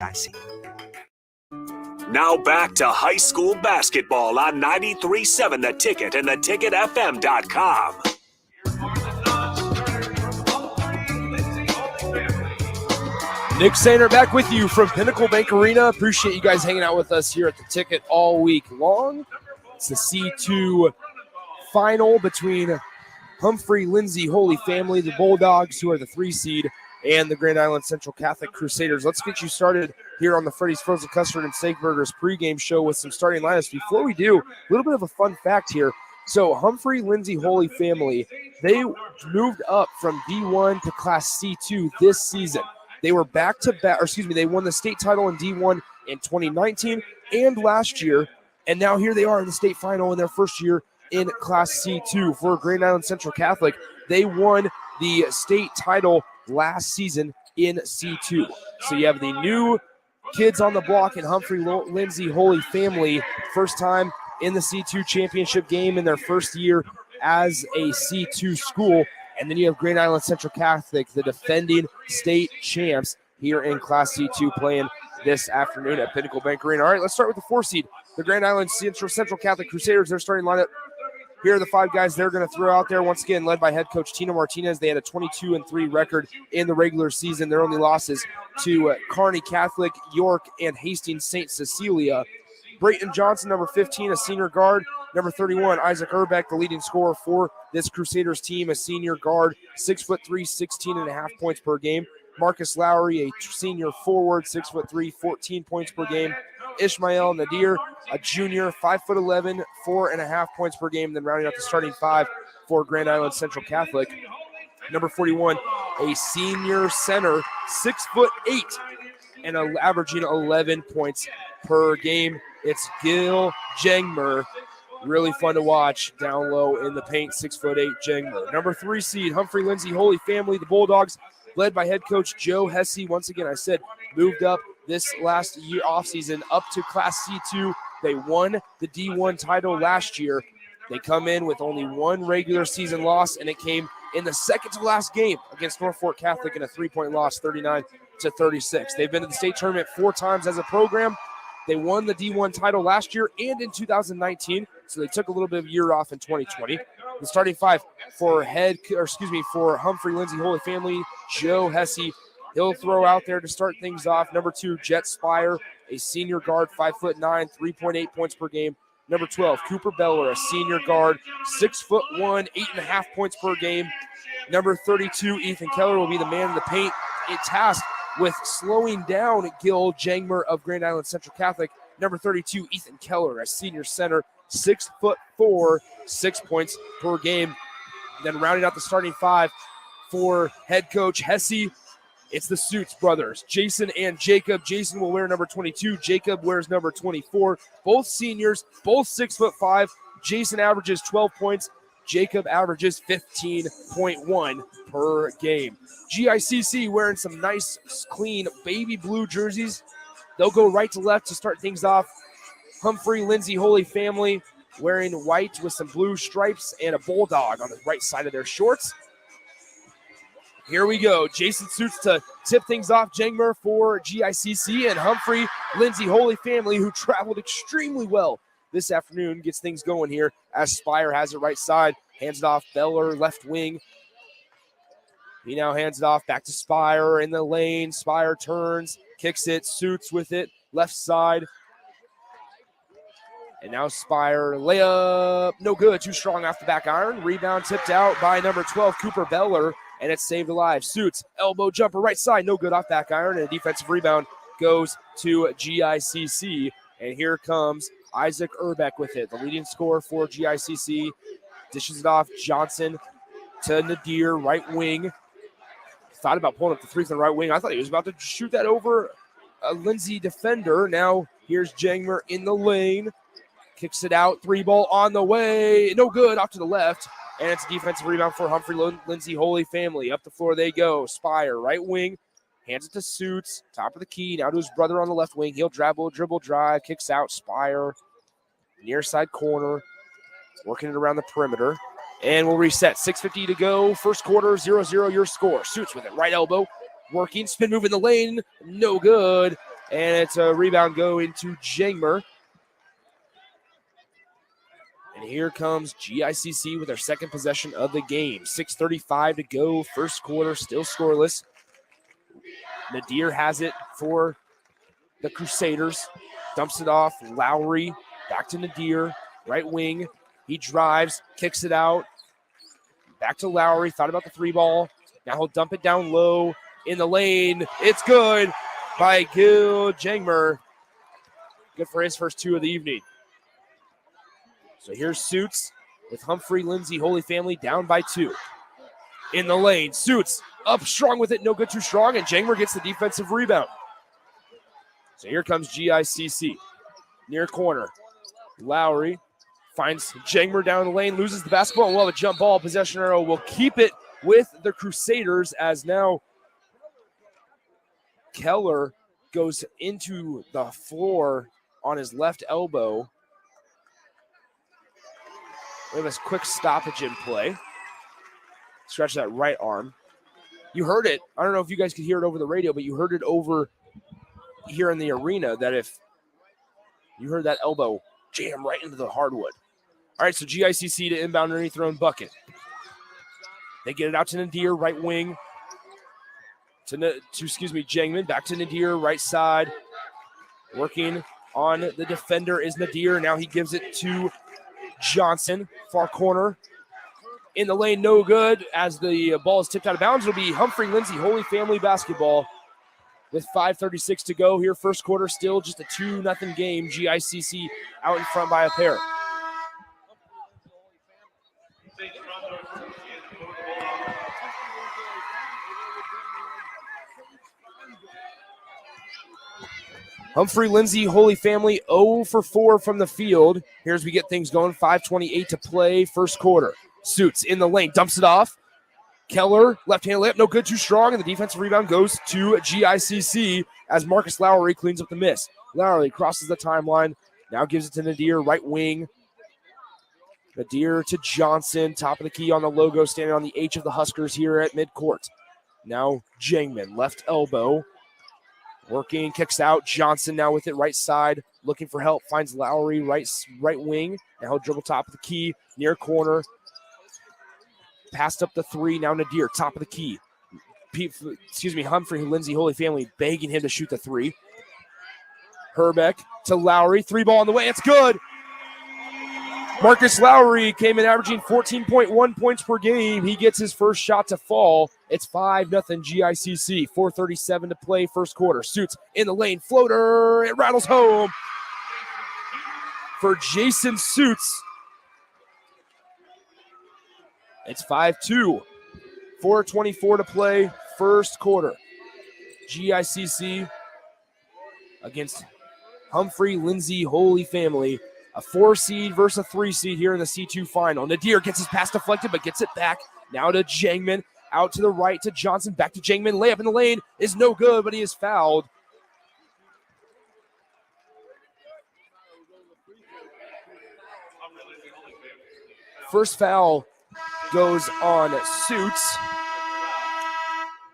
GICC. Now back to high school basketball on 93.7 The Ticket and theticketfm.com. Nick Sainer back with you from Pinnacle Bank Arena. Appreciate you guys hanging out with us here at The Ticket all week long. It's the C2 final between Humphrey-Lindsay Holy Family, the Bulldogs, who are the 3 seed, and the Grand Island Central Catholic Crusaders. Let's get you started here on the Freddy's Frozen Custard and Steak Burgers pregame show with some starting lineups. Before we do, a little bit of a fun fact here. So Humphrey-Lindsay Holy Family, they moved up from D1 to Class C2 this season. They were they won the state title in D1 in 2019 and last year, and now here they are in the state final in their first year in Class C2 for Grand Island Central Catholic. They won the state title last season in C2. So you have the new kids on the block in Humphrey-Lindsay Holy Family, first time in the C2 championship game in their first year as a C2 school. And then you have Grand Island Central Catholic, the defending state champs, here in Class C2 playing this afternoon at Pinnacle Bank Arena. All right, let's start with the 4 seed, the Grand Island Central Catholic Crusaders. Their starting lineup. Here are the 5 guys they're going to throw out there. Once again, led by head coach Tina Martinez. They had a 22-3 record in the regular season. Their only losses to Kearney Catholic, York, and Hastings St. Cecilia. Brayton Johnson, number 15, a senior guard. Number 31, Isaac Urbeck, the leading scorer for this Crusaders team, a senior guard, 6'3", 16.5 points per game. Marcus Lowry, a senior forward, 6'3", 14 points per game. Ishmael Nadir, a junior, 5'11", 4.5 points per game. Then rounding out the starting 5 for Grand Island Central Catholic. Number 41, a senior center, 6'8", and averaging 11 points per game. It's Gil Jengmer. Really fun to watch down low in the paint, 6'8" Jengmer. Number 3 seed, Humphrey-Lindsay Holy Family, the Bulldogs, led by head coach Joe Hesse. Once again, I said, moved up this last year offseason up to Class C2. They won the D1 title last year. They come in with only 1 regular season loss, and it came in the second to last game against North Fork Catholic in a 3-point loss, 39-36. They've been to the state tournament 4 times as a program. They won the D1 title last year and in 2019, so they took a little bit of a year off in 2020. The starting 5 for Humphrey-Lindsay Holy Family, Joe Hesse. He'll throw out there to start things off. Number 2, Jet Spire, a senior guard, 5'9", 3.8 points per game. Number 12, Cooper Beller, a senior guard, 6'1", 8.5 points per game. Number 32, Ethan Keller will be the man in the paint, tasked with slowing down Gil Jangmer of Grand Island Central Catholic. Number 32, Ethan Keller, a senior center, 6'4", 6 points per game. Then rounding out the starting 5 for head coach Hesse, it's the Suits brothers, Jason and Jacob. Jason will wear number 22. Jacob wears number 24. Both seniors, both 6'5". Jason averages 12 points. Jacob averages 15.1 per game. GICC wearing some nice, clean baby blue jerseys. They'll go right to left to start things off. Humphrey-Lindsay Holy Family wearing white with some blue stripes and a bulldog on the right side of their shorts. Here we go. Jason Suits to tip things off. Jangmer for GICC, and Humphrey-Lindsay Holy Family, who traveled extremely well this afternoon, gets things going here as Spire has it right side. Hands it off. Beller, left wing. He now hands it off back to Spire in the lane. Spire turns, kicks it. Suits with it. Left side. And now Spire, layup, no good. Too strong off the back iron. Rebound tipped out by number 12, Cooper Beller. And it's saved alive. Suits, elbow jumper, right side, no good off back iron. And a defensive rebound goes to GICC. And here comes Isaac Urbeck with it, the leading scorer for GICC. Dishes it off. Johnson to Nadir, right wing. Thought about pulling up the 3 from the right wing. I thought he was about to shoot that over a Lindsay defender. Now here's Jangmer in the lane. Kicks it out. 3 ball on the way. No good, off to the left. And it's a defensive rebound for Humphrey-Lindsay Holy Family. Up the floor they go. Spire, right wing. Hands it to Suits. Top of the key. Now to his brother on the left wing. He'll dribble, drive. Kicks out. Spire. Near side corner. Working it around the perimeter. And we'll reset. 6:50 to go. First quarter, 0-0 your score. Suits with it. Right elbow. Working. Spin move in the lane. No good. And it's a rebound going to Jangmer. And here comes GICC with their second possession of the game. 6:35 to go, first quarter, still scoreless. Nadir has it for the Crusaders. Dumps it off. Lowry back to Nadir, right wing. He drives, kicks it out. Back to Lowry, thought about the three ball. Now he'll dump it down low in the lane. It's good by Gil Jangmer. Good for his first two of the evening. So here's Suits with Humphrey-Lindsay Holy Family down by 2. In the lane, Suits up strong with it, no good, too strong, and Jangmer gets the defensive rebound. So here comes GICC. Near corner, Lowry finds Jangmer down the lane, loses the basketball, and we'll have a jump ball. Possession arrow will keep it with the Crusaders as now Keller goes into the floor on his left elbow. We have a quick stoppage in play. Stretch that right arm. You heard it. I don't know if you guys could hear it over the radio, but you heard it over here in the arena that if you heard that elbow jam right into the hardwood. All right, so GICC to inbound underneath their own bucket. They get it out to Nadir, right wing. Jangman. Back to Nadir, right side. Working on the defender is Nadir. Now he gives it to Johnson, far corner. In the lane, no good. As the ball is tipped out of bounds, it'll be Humphrey-Lindsay Holy Family basketball with 5:36 to go here. First quarter, still just a 2-0 game. GICC out in front by a pair. Humphrey-Lindsay Holy Family 0 for 4 from the field. Here's we get things going. 5:28 to play, first quarter. Suits in the lane, dumps it off. Keller, left-hand layup, no good, too strong, and the defensive rebound goes to GICC as Marcus Lowry cleans up the miss. Lowry crosses the timeline, now gives it to Nadir, right wing. Nadir to Johnson, top of the key on the logo, standing on the H of the Huskers here at midcourt. Now Jangman, left elbow. Working, kicks out. Johnson now with it, right side, looking for help. Finds Lowry, right wing. Now he'll dribble top of the key, near corner. Passed up the three. Now Nadir, top of the key. Humphrey-Lindsay Holy Family begging him to shoot the three. Herbeck to Lowry. Three ball on the way. It's good. Marcus Lowry came in averaging 14.1 points per game. He gets his first shot to fall. It's 5-0 GICC. 4:37 to play, first quarter. Suits in the lane. Floater. It rattles home for Jason Suits. It's 5-2. 4:24 to play, first quarter. GICC against Humphrey-Lindsay Holy Family. A 4 seed versus a 3 seed here in the C2 final. Nadir gets his pass deflected, but gets it back. Now to Jangman. Out to the right to Johnson. Back to Jangman. Layup in the lane is no good, but he is fouled. First foul goes on Suits.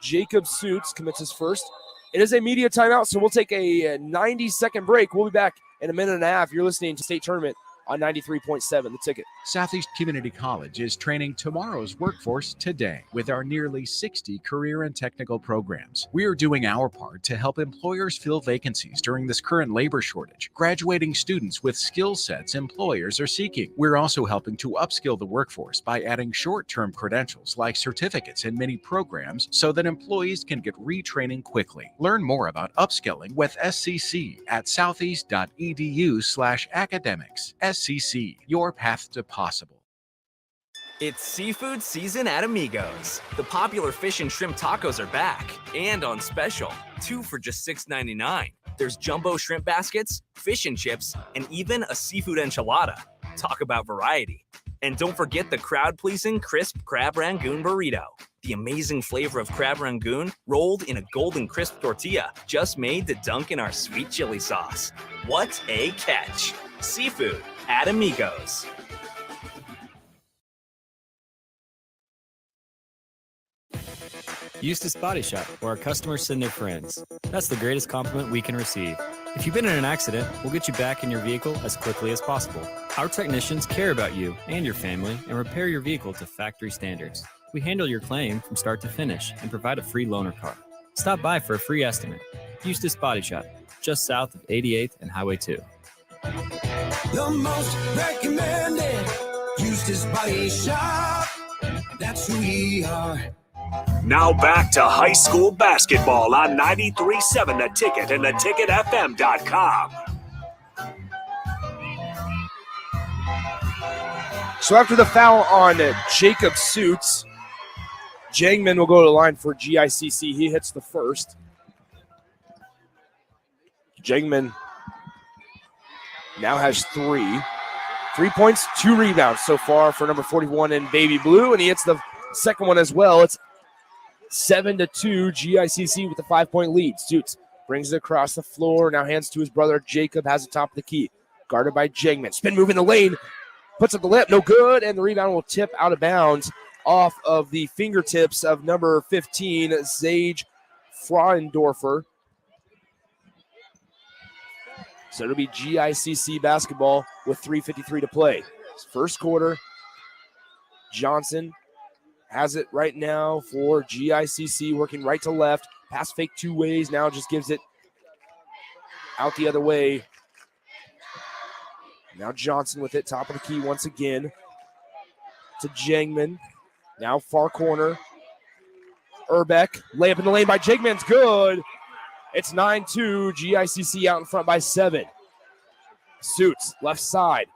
Jacob Suits commits his first. It is a media timeout, so we'll take a 90-second break. We'll be back in a minute and a half. You're listening to State Tournament on 93.7, The Ticket. Southeast Community College is training tomorrow's workforce today with our nearly 60 career and technical programs. We are doing our part to help employers fill vacancies during this current labor shortage, graduating students with skill sets employers are seeking. We're also helping to upskill the workforce by adding short-term credentials like certificates in many programs so that employees can get retraining quickly. Learn more about upskilling with SCC at southeast.edu/academics. SCC, your path to possible. It's seafood season at Amigos. The popular fish and shrimp tacos are back and on special. 2 for just $6.99. There's jumbo shrimp baskets, fish and chips, and even a seafood enchilada. Talk about variety. And don't forget the crowd-pleasing crisp crab rangoon burrito. The amazing flavor of crab rangoon rolled in a golden crisp tortilla just made to dunk in our sweet chili sauce. What a catch! Seafood at Amigos. Eustace Body Shop, where our customers send their friends. That's the greatest compliment we can receive. If you've been in an accident, we'll get you back in your vehicle as quickly as possible. Our technicians care about you and your family and repair your vehicle to factory standards. We handle your claim from start to finish and provide a free loaner car. Stop by for a free estimate. Eustace Body Shop, just south of 88th and Highway 2. The most recommended Eustace Body Shop. That's who we are. Now back to high school basketball on 93.7 The Ticket and theticketfm.com. So after the foul on Jacob Suits, Jangman will go to the line for GICC. He hits the first. Jangman now has 3 points, 2 rebounds so far for number 41 in Baby Blue, and he hits the second one as well. It's 7-2 GICC with a 5-point lead. Suits brings it across the floor, now hands to his brother. Jacob has the top of the key, guarded by Jangman. Spin move in the lane, puts up the layup, no good, and the rebound will tip out of bounds off of the fingertips of number 15, Zage Frauendorfer. So it'll be GICC basketball with 3:53 to play. First quarter, Johnson has it right now for GICC, working right to left. Pass fake 2 ways, now just gives it out the other way. Now Johnson with it, top of the key once again to Jangman. Now far corner. Urbeck, layup in the lane by Jangman's good. It's 9-2, GICC out in front by 7. Suits, left side,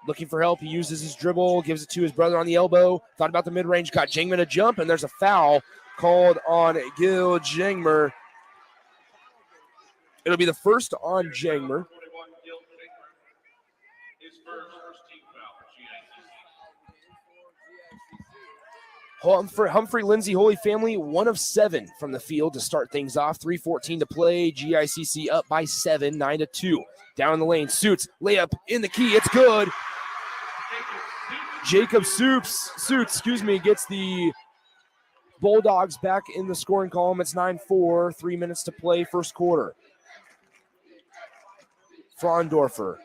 looking for help. He uses his dribble, gives it to his brother on the elbow. Thought about the mid-range, got Jangman a jump, and there's a foul called on Gil Jangmer. It'll be the first on Jangmer. Humphrey-Lindsay Holy Family, 1 of 7 from the field to start things off. 3:14 to play. GICC up by 7, 9-2. Down the lane, Suits, layup in the key. It's good. Jacob Suits, gets the Bulldogs back in the scoring column. It's 9-4, 3 minutes to play, first quarter. Frauendorfer,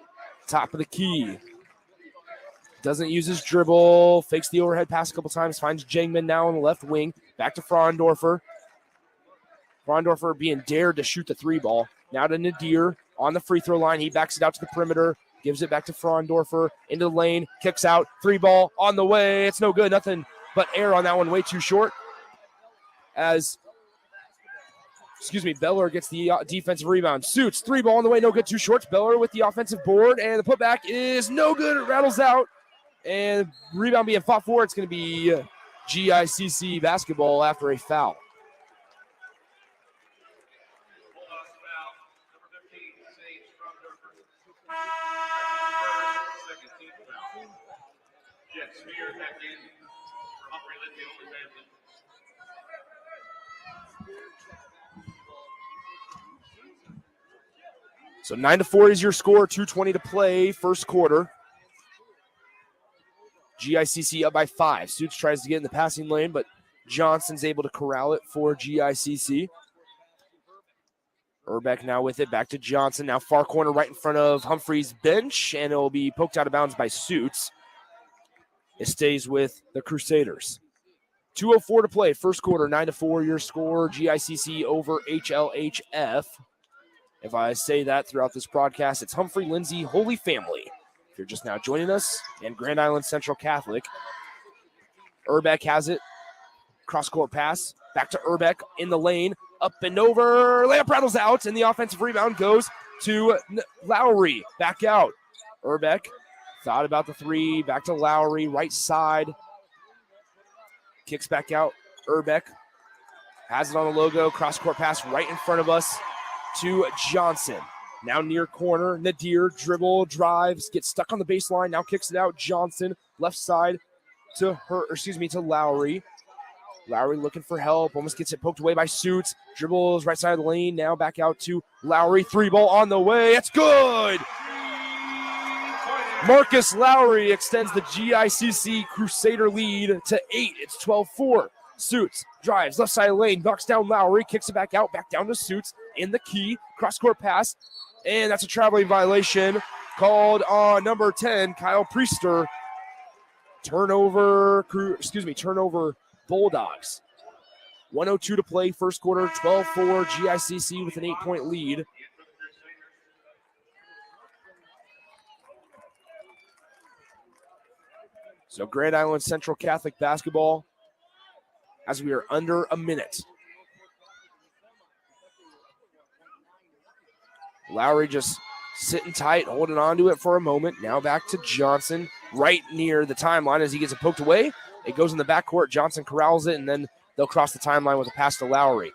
top of the key. Doesn't use his dribble, fakes the overhead pass a couple times, finds Jangman now on the left wing. Back to Frauendorfer. Frauendorfer being dared to shoot the 3 ball. Now to Nadir on the free throw line. He backs it out to the perimeter, gives it back to Frauendorfer, into the lane, kicks out, 3 ball on the way. It's no good, nothing but air on that one, way too short. Beller gets the defensive rebound. Suits, 3 ball on the way, no good, too short. Beller with the offensive board, and the putback is no good. It rattles out. And rebound being fought for, it's going to be GICC basketball after a foul. So 9-4 is your score, 2:20 to play, first quarter. GICC up by 5. Suits tries to get in the passing lane, but Johnson's able to corral it for GICC. Urbeck now with it, back to Johnson. Now far corner right in front of Humphrey's bench, and it'll be poked out of bounds by Suits. It stays with the Crusaders. 2:04 to play, first quarter, 9-4 your score. GICC over HLHF. If I say that throughout this broadcast, it's Humphrey-Lindsay Holy Family. If you're just now joining us, and Grand Island Central Catholic. Urbeck has it. Cross-court pass. Back to Urbeck in the lane. Up and over. Layup rattles out, and the offensive rebound goes to Lowry. Back out. Urbeck thought about the 3. Back to Lowry, right side. Kicks back out. Urbeck has it on the logo. Cross-court pass right in front of us to Johnson. Now near corner, Nadir dribble, drives, gets stuck on the baseline, now kicks it out. Johnson, left side to Lowry. Lowry looking for help, almost gets it poked away by Suits. Dribbles right side of the lane, now back out to Lowry. 3 ball on the way, it's good! Marcus Lowry extends the GICC Crusader lead to 8. It's 12-4. Suits drives left side of the lane, knocks down Lowry, kicks it back out, back down to Suits in the key, cross-court pass, and that's a traveling violation called on number 10, Kyle Priester. Turnover Bulldogs. 1:02 to play, first quarter, 12-4, GICC with an 8-point lead. So Grand Island Central Catholic basketball as we are under a minute. Lowry just sitting tight, holding on to it for a moment. Now back to Johnson, right near the timeline as he gets it poked away. It goes in the backcourt. Johnson corrals it, and then they'll cross the timeline with a pass to Lowry.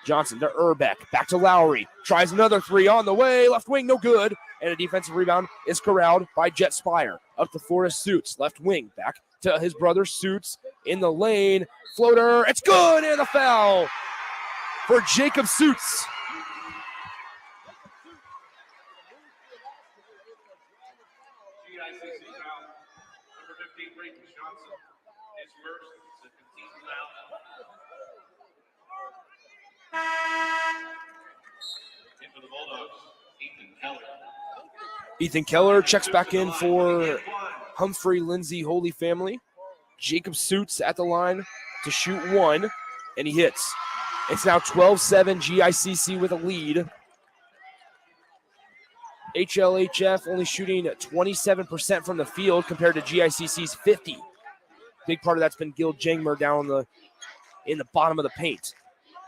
Johnson to Urbeck, back to Lowry. Tries another three on the way. Left wing, no good. And a defensive rebound is corralled by Jet Spire. Up to Forrest Suits, left wing, back to his brother Suits in the lane. Floater, it's good, and a foul for Jacob Suits. Ethan Keller checks back in for Humphrey-Lindsay Holy Family. Jacob Suits at the line to shoot one, and he hits. It's now 12-7, GICC with a lead. HLHF only shooting 27% from the field compared to GICC's 50%. Big part of that's been Gil Jangmer down in the bottom of the paint.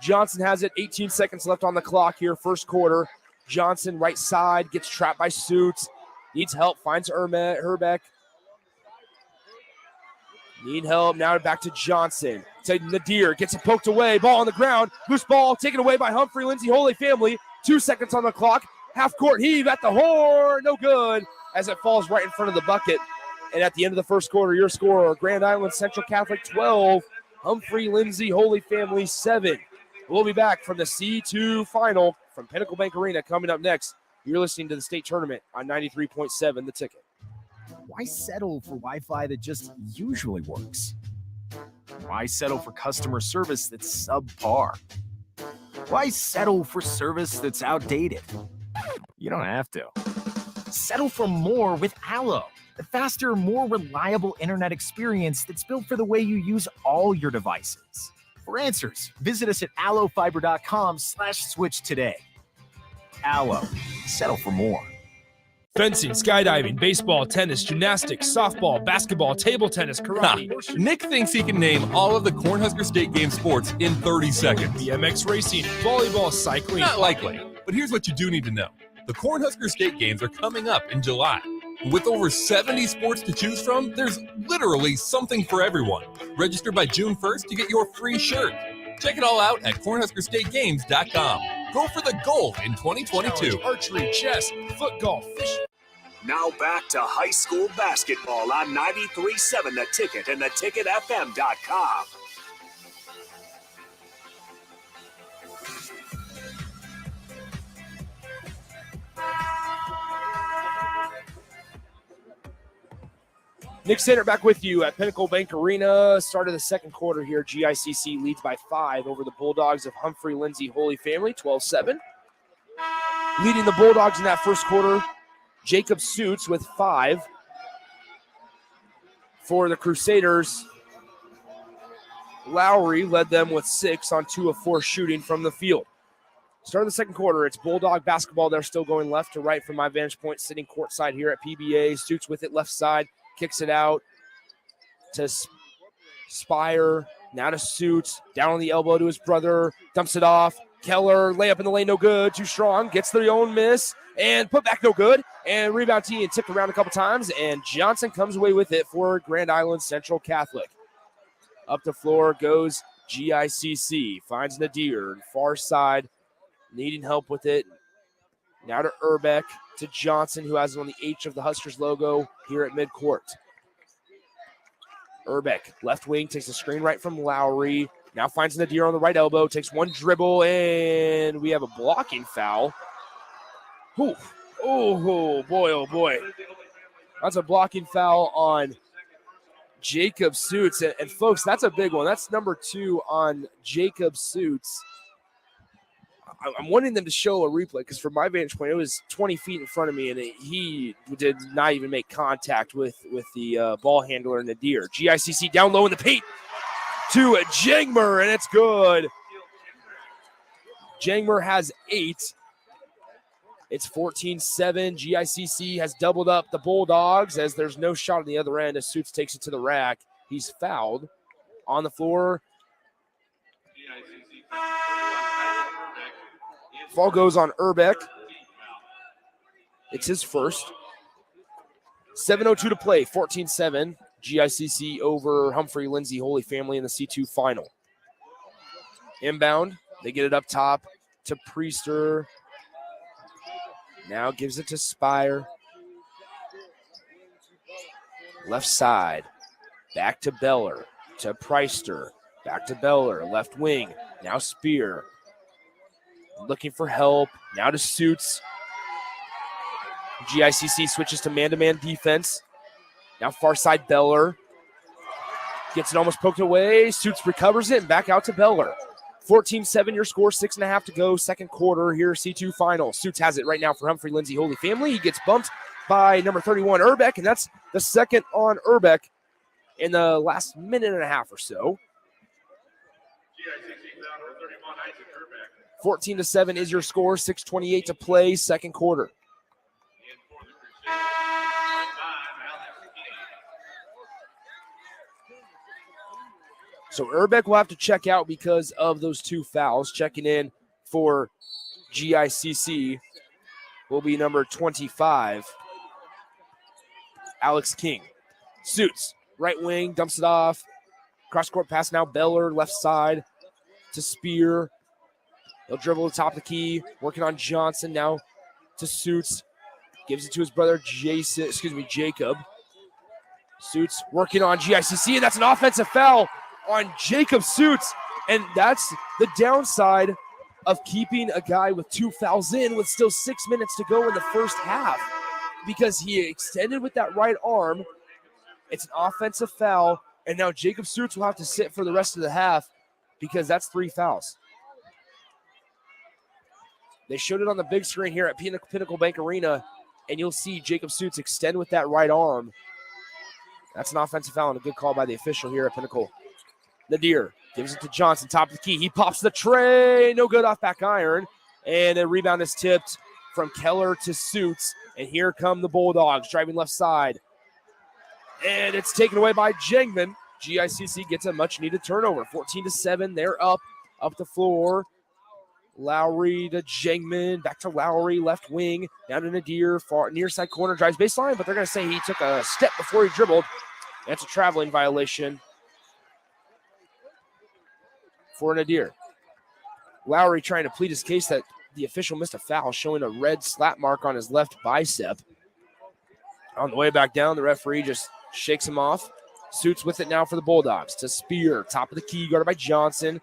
Johnson has it, 18 seconds left on the clock here, first quarter. Johnson, right side, gets trapped by Suits. Needs help, finds Herbeck. Need help, now back to Johnson. To Nadir, gets it poked away, ball on the ground. Loose ball taken away by Humphrey-Lindsay Holy Family. 2 seconds on the clock. Half court heave at the horn, no good, as it falls right in front of the bucket. And at the end of the first quarter, your score, Grand Island Central Catholic 12, Humphrey-Lindsay Holy Family 7. We'll be back from the C2 final from Pinnacle Bank Arena coming up next. You're listening to the state tournament on 93.7 The Ticket. Why settle for Wi-Fi that just usually works? Why settle for customer service that's subpar? Why settle for service that's outdated? You don't have to. Settle for more with Allo, the faster, more reliable internet experience that's built for the way you use all your devices. For answers, visit us at allofiber.com/switch today. Allo, settle for more. Fencing, skydiving, baseball, tennis, gymnastics, softball, basketball, table tennis, karate. Nick thinks he can name all of the Cornhusker State Game sports in 30 seconds. BMX racing, volleyball, cycling. Not likely, but here's what you do need to know. The Cornhusker State Games are coming up in July. With over 70 sports to choose from, there's literally something for everyone. Register by June 1st to get your free shirt. Check it all out at CornhuskerStateGames.com. Go for the gold in 2022. Challenge, archery, chess, foot golf, fishing. Now back to high school basketball on 93.7 The Ticket and theticketfm.com. Nick Sander back with you at Pinnacle Bank Arena. Start of the second quarter here. GICC leads by 5 over the Bulldogs of Humphrey-Lindsay Holy Family, 12-7. Leading the Bulldogs in that first quarter, Jacob Suits with 5. For the Crusaders, Lowry led them with 6 on 2 of 4 shooting from the field. Start of the second quarter, it's Bulldog basketball. They're still going left to right from my vantage point, sitting courtside here at PBA. Suits with it left side. Kicks it out to Spire, now to Suits, down on the elbow to his brother, dumps it off. Keller, layup in the lane, no good, too strong, gets the own miss, and put back no good, and rebound tee and tipped around a couple times, and Johnson comes away with it for Grand Island Central Catholic. Up the floor goes GICC, finds Nadir, far side, needing help with it. Now to Urbeck, to Johnson, who has on the H of the Huskers logo here at midcourt. Urbeck, left wing, takes a screen right from Lowry. Now finds Nadir on the right elbow, takes one dribble, and we have a blocking foul. Ooh. Oh, boy, oh, boy. That's a blocking foul on Jacob Suits. And folks, that's a big one. That's number 2 on Jacob Suits. I'm wanting them to show a replay because from my vantage point, it was 20 feet in front of me, and he did not even make contact with the ball handler, Nadir. GICC down low in the paint to Jangmer, and it's good. Jangmer has 8. It's 14-7. GICC has doubled up the Bulldogs as there's no shot on the other end as Suits takes it to the rack. He's fouled on the floor. Foul goes on Urbeck. It's his first. 7:02 to play, 14-7. GICC over Humphrey-Lindsay Holy Family in the C2 final. Inbound. They get it up top to Priester. Now gives it to Spire. Left side. Back to Beller. To Priester. Back to Beller. Left wing. Now Spear. Looking for help. Now to Suits. GICC switches to man-to-man defense. Now far side Beller. Gets it almost poked away. Suits recovers it and back out to Beller. 14-7 your score, 6.5 to go. Second quarter here, C2 final. Suits has it right now for Humphrey-Lindsay Holy Family. He gets bumped by number 31, Urbeck, and that's the second on Urbeck in the last minute and a half or so. 14-7 is your score, 6:28 to play, second quarter. So Urbeck will have to check out because of those 2 fouls. Checking in for GICC will be number 25, Alex King. Suits, right wing, dumps it off. Cross-court pass now, Beller, left side to Spear. He'll dribble to the top of the key, working on Johnson now to Suits. Gives it to his brother Jacob. Suits working on GICC, and that's an offensive foul on Jacob Suits. And that's the downside of keeping a guy with 2 fouls in with still 6 minutes to go in the first half, because he extended with that right arm. It's an offensive foul, and now Jacob Suits will have to sit for the rest of the half because that's 3 fouls. They showed it on the big screen here at Pinnacle Bank Arena, and you'll see Jacob Suits extend with that right arm. That's an offensive foul and a good call by the official here at Pinnacle. Nadir gives it to Johnson, top of the key. He pops the tray, no good off back iron. And a rebound is tipped from Keller to Suits. And here come the Bulldogs driving left side. And it's taken away by Jangman. GICC gets a much-needed turnover. 14-7, they're up the floor. Lowry to Jangman, back to Lowry, left wing, down to Nadir, far near side corner, drives baseline, but they're going to say he took a step before he dribbled. That's a traveling violation for Nadir. Lowry trying to plead his case that the official missed a foul, showing a red slap mark on his left bicep. On the way back down, the referee just shakes him off. Suits with it now for the Bulldogs to Spear, top of the key, guarded by Johnson.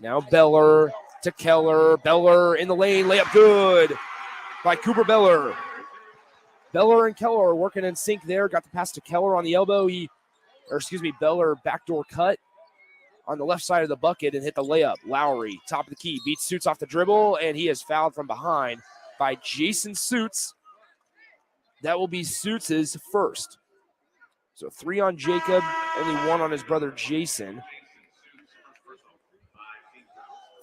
Now Beller to Keller. Beller in the lane, layup good by Cooper Beller. Beller and Keller are working in sync there. Got the pass to Keller on the elbow. Beller backdoor cut on the left side of the bucket and hit the layup. Lowry, top of the key, beats Suits off the dribble, and he is fouled from behind by Jason Suits. That will be Suits' first. So 3 on Jacob, only 1 on his brother Jason.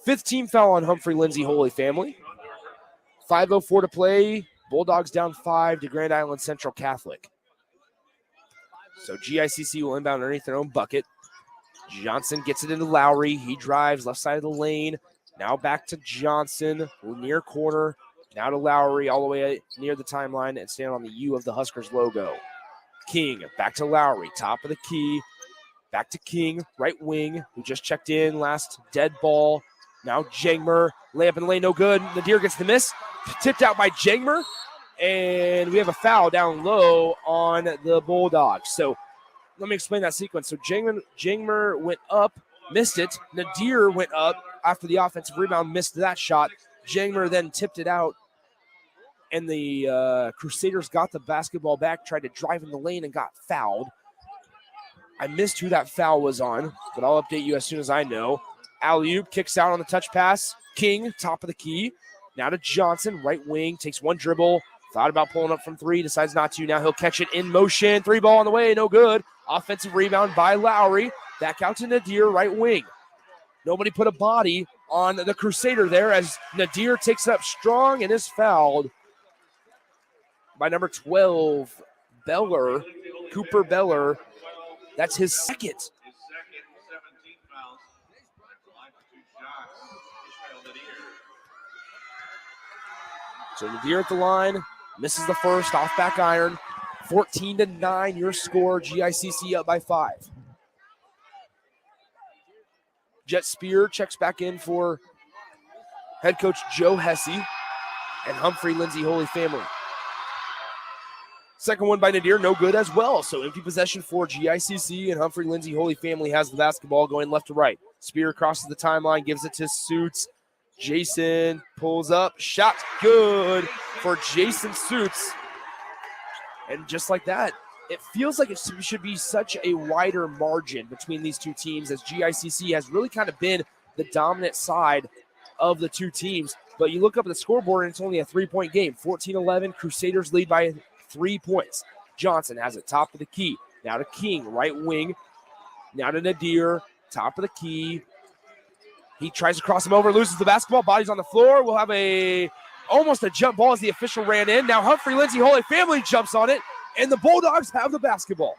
5th team foul on Humphrey-Lindsay Holy Family. 5:04 to play. Bulldogs down 5 to Grand Island Central Catholic. So GICC will inbound underneath their own bucket. Johnson gets it into Lowry. He drives left side of the lane. Now back to Johnson, near corner. Now to Lowry, all the way near the timeline and stand on the U of the Huskers logo. King, back to Lowry, top of the key. Back to King, right wing, who just checked in last dead ball. Now Jangmer, layup in the lane, no good. Nadir gets the miss, tipped out by Jangmer, and we have a foul down low on the Bulldogs. So let me explain that sequence. So Jangmer went up, missed it. Nadir went up after the offensive rebound, missed that shot. Jangmer then tipped it out, and the Crusaders got the basketball back, tried to drive in the lane, and got fouled. I missed who that foul was on, but I'll update you as soon as I know. Alley-oop, kicks out on the touch pass. King, top of the key. Now to Johnson, right wing, takes one dribble. Thought about pulling up from three, decides not to. Now he'll catch it in motion. 3 ball on the way, no good. Offensive rebound by Lowry. Back out to Nadir, right wing. Nobody put a body on the Crusader there as Nadir takes it up strong and is fouled by number 12, Beller, Cooper Beller. That's his second. So Nadir at the line, misses the first, off back iron. 14-9, your score. GICC up by 5. Jet Spear checks back in for head coach Joe Hesse and Humphrey-Lindsay Holy Family. Second one by Nadir, no good as well. So empty possession for GICC, and Humphrey-Lindsay Holy Family has the basketball going left to right. Spear crosses the timeline, gives it to Suits. Jason pulls up, shot good for Jason Suits. And just like that, it feels like it should be such a wider margin between these two teams, as GICC has really kind of been the dominant side of the two teams. But you look up at the scoreboard and it's only a 3-point game. 14-11, Crusaders lead by 3 points. Johnson has it top of the key. Now to King, right wing. Now to Nadir, top of the key. He tries to cross him over, loses the basketball, body's on the floor. We'll have almost a jump ball as the official ran in. Now Humphrey-Lindsay Holy Family jumps on it, and the Bulldogs have the basketball.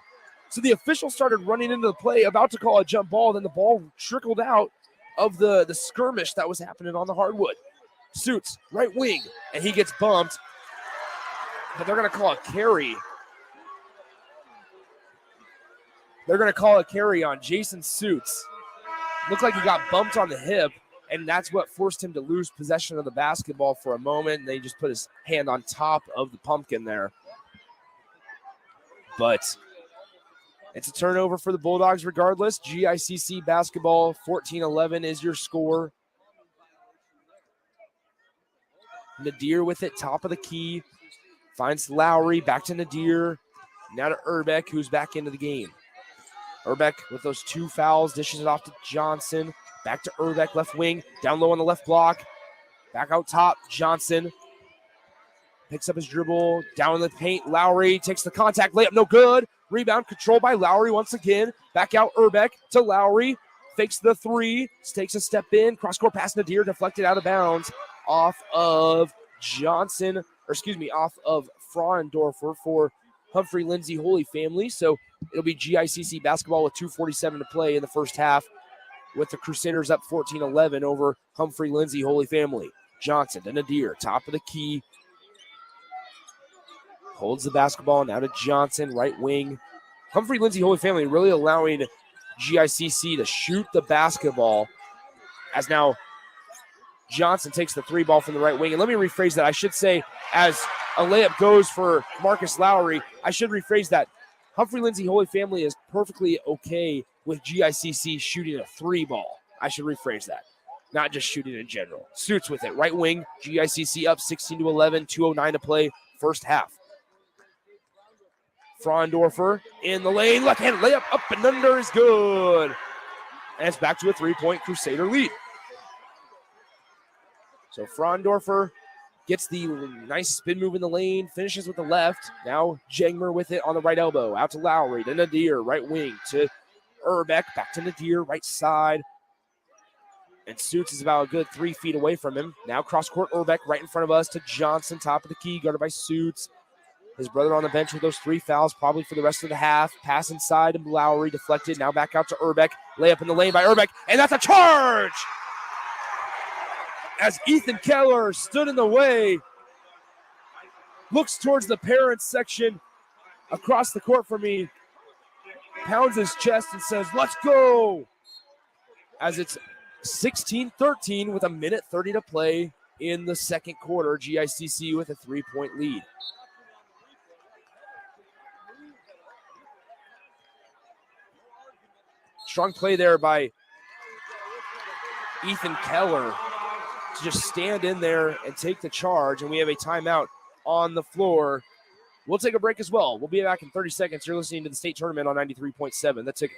So the official started running into the play, about to call a jump ball, then the ball trickled out of the skirmish that was happening on the hardwood. Suits, right wing, and he gets bumped, but they're going to call a carry. They're going to call a carry on Jason Suits. Looked like he got bumped on the hip, and that's what forced him to lose possession of the basketball for a moment. And they just put his hand on top of the pumpkin there. But it's a turnover for the Bulldogs regardless. GICC basketball, 14-11 is your score. Nadir with it, top of the key. Finds Lowry, back to Nadir. Now to Urbeck, who's back into the game. Urbeck with those 2 fouls, dishes it off to Johnson. Back to Urbeck, left wing, down low on the left block. Back out top, Johnson. Picks up his dribble, down in the paint. Lowry takes the contact, layup, no good. Rebound controlled by Lowry once again. Back out Urbeck to Lowry. Fakes the 3, takes a step in. Cross-court pass Nadir, deflected out of bounds off of off of Frauendorfer for Humphrey-Lindsay Holy Family. So it'll be GICC basketball with 2:47 to play in the first half, with the Crusaders up 14-11 over Humphrey-Lindsay Holy Family. Johnson to Nadir, top of the key. Holds the basketball, now to Johnson, right wing. Humphrey-Lindsay Holy Family really allowing GICC to shoot the basketball, as now Johnson takes the 3 ball from the right wing. And let me rephrase that. I should say, as a layup goes for Marcus Lowry, I should rephrase that. Humphrey-Lindsay Holy Family is perfectly okay with GICC shooting a 3 ball. I should rephrase that. Not just shooting in general. Suits with it. Right wing, GICC up 16-11, 2:09 to play, first half. Frauendorfer in the lane, left-handed layup, up and under is good. And it's back to a 3-point Crusader lead. So Frauendorfer gets the nice spin move in the lane, finishes with the left. Now Jengmer with it on the right elbow. Out to Lowry, to Nadir, right wing, to Urbeck, back to Nadir, right side. And Suits is about a good 3 feet away from him. Now cross-court Urbeck right in front of us to Johnson, top of the key, guarded by Suits. His brother on the bench with those 3 fouls, probably for the rest of the half. Pass inside to Lowry, deflected. Now back out to Urbeck. Layup in the lane by Urbeck, and that's a charge! As Ethan Keller stood in the way, looks towards the parents section across the court from me, pounds his chest and says, "Let's go!" As it's 16-13 with 1:30 to play in the second quarter. GICC with a 3-point lead. Strong play there by Ethan Keller to just stand in there and take the charge. And we have a timeout on the floor We'll take a break as well. We'll be back in 30 seconds. You're listening to the state tournament on 93.7. The Ticket.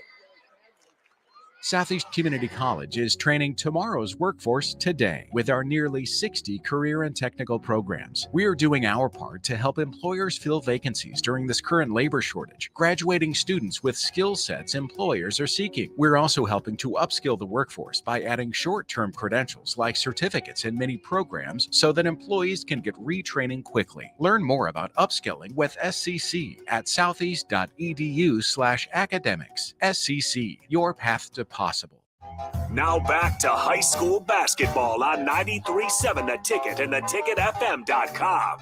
Southeast Community College is training tomorrow's workforce today with our nearly 60 career and technical programs. We are doing our part to help employers fill vacancies during this current labor shortage, graduating students with skill sets employers are seeking. We're also helping to upskill the workforce by adding short-term credentials like certificates in many programs so that employees can get retraining quickly. Learn more about upskilling with SCC at southeast.edu/academics. SCC, your path to possible. Now back to high school basketball on 93.7 The Ticket and theticketfm.com.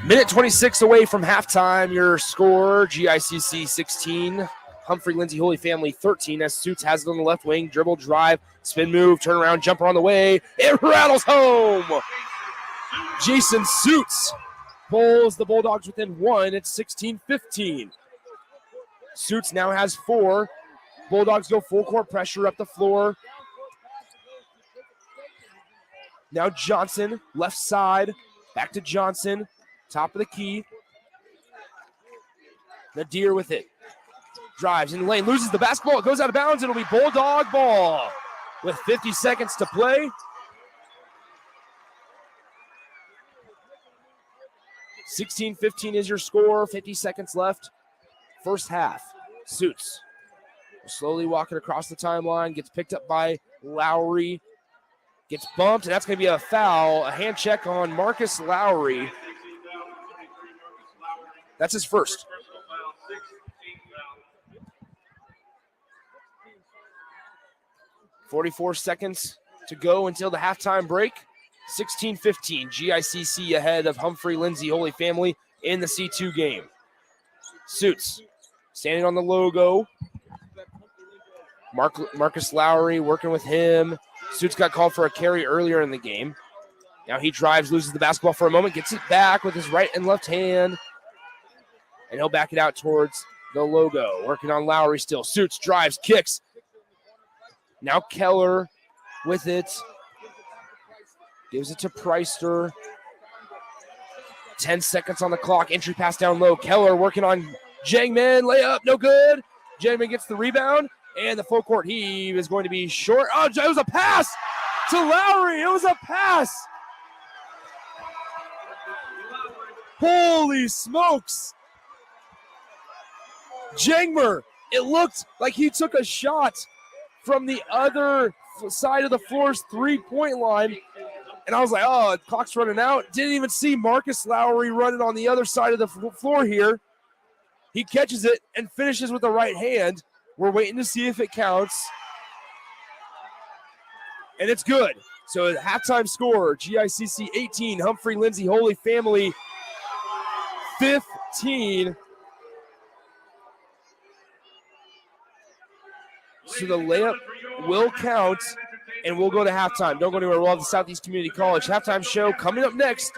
Minute 26 away from halftime. Your score, GICC 16, Humphrey-Lindsay Holy Family 13, as Suits has it on the left wing. Dribble, drive, spin move, turn around, jumper on the way. It rattles home. Jason Suits pulls the Bulldogs within one. It's 16-15. Suits now has 4. Bulldogs go full court pressure up the floor. Now Johnson, left side. Back to Johnson. Top of the key. Nadir with it. Drives in the lane. Loses the basketball. It goes out of bounds. It'll be Bulldog ball with 50 seconds to play. 16-15 is your score. 50 seconds left. First half. Suits slowly walking across the timeline. Gets picked up by Lowry. Gets bumped, and that's going to be a foul. A hand check on Marcus Lowry. That's his first. .44 seconds to go until the halftime break. 16-15, GICC ahead of Humphrey-Lindsay Holy Family in the C2 game. Suits standing on the logo. Marcus Lowry working with him. Suits got called for a carry earlier in the game. Now he drives, loses the basketball for a moment, gets it back with his right and left hand. And he'll back it out towards the logo. Working on Lowry still. Suits, drives, kicks. Now Keller with it. Gives it to Preister. 10 seconds on the clock. Entry pass down low. Keller working on Jangman. Layup, no good. Jangman gets the rebound. And the full court heave is going to be short. Oh, it was a pass to Lowry. It was a pass. Holy smokes. Jangmer, it looked like he took a shot from the other side of the floor's three-point line. And I was like, oh, the clock's running out. Didn't even see Marcus Lowry running on the other side of the floor here. He catches it and finishes with the right hand. We're waiting to see if it counts. And it's good. So the halftime score, GICC 18, Humphrey-Lindsay Holy Family 15. So the layup will count, and we'll go to halftime. Don't go anywhere. We'll have the Southeast Community College halftime show coming up next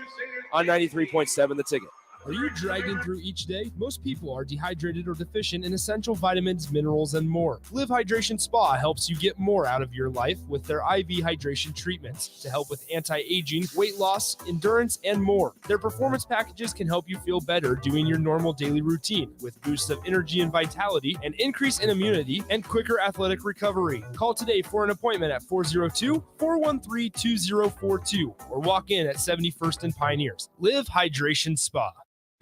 on 93.7 The Ticket. Are you dragging through each day? Most people are dehydrated or deficient in essential vitamins, minerals, and more. Live Hydration Spa helps you get more out of your life with their IV hydration treatments to help with anti-aging, weight loss, endurance, and more. Their performance packages can help you feel better doing your normal daily routine with boosts of energy and vitality, an increase in immunity, and quicker athletic recovery. Call today for an appointment at 402-413-2042 or walk in at 71st and Pioneers. Live Hydration Spa.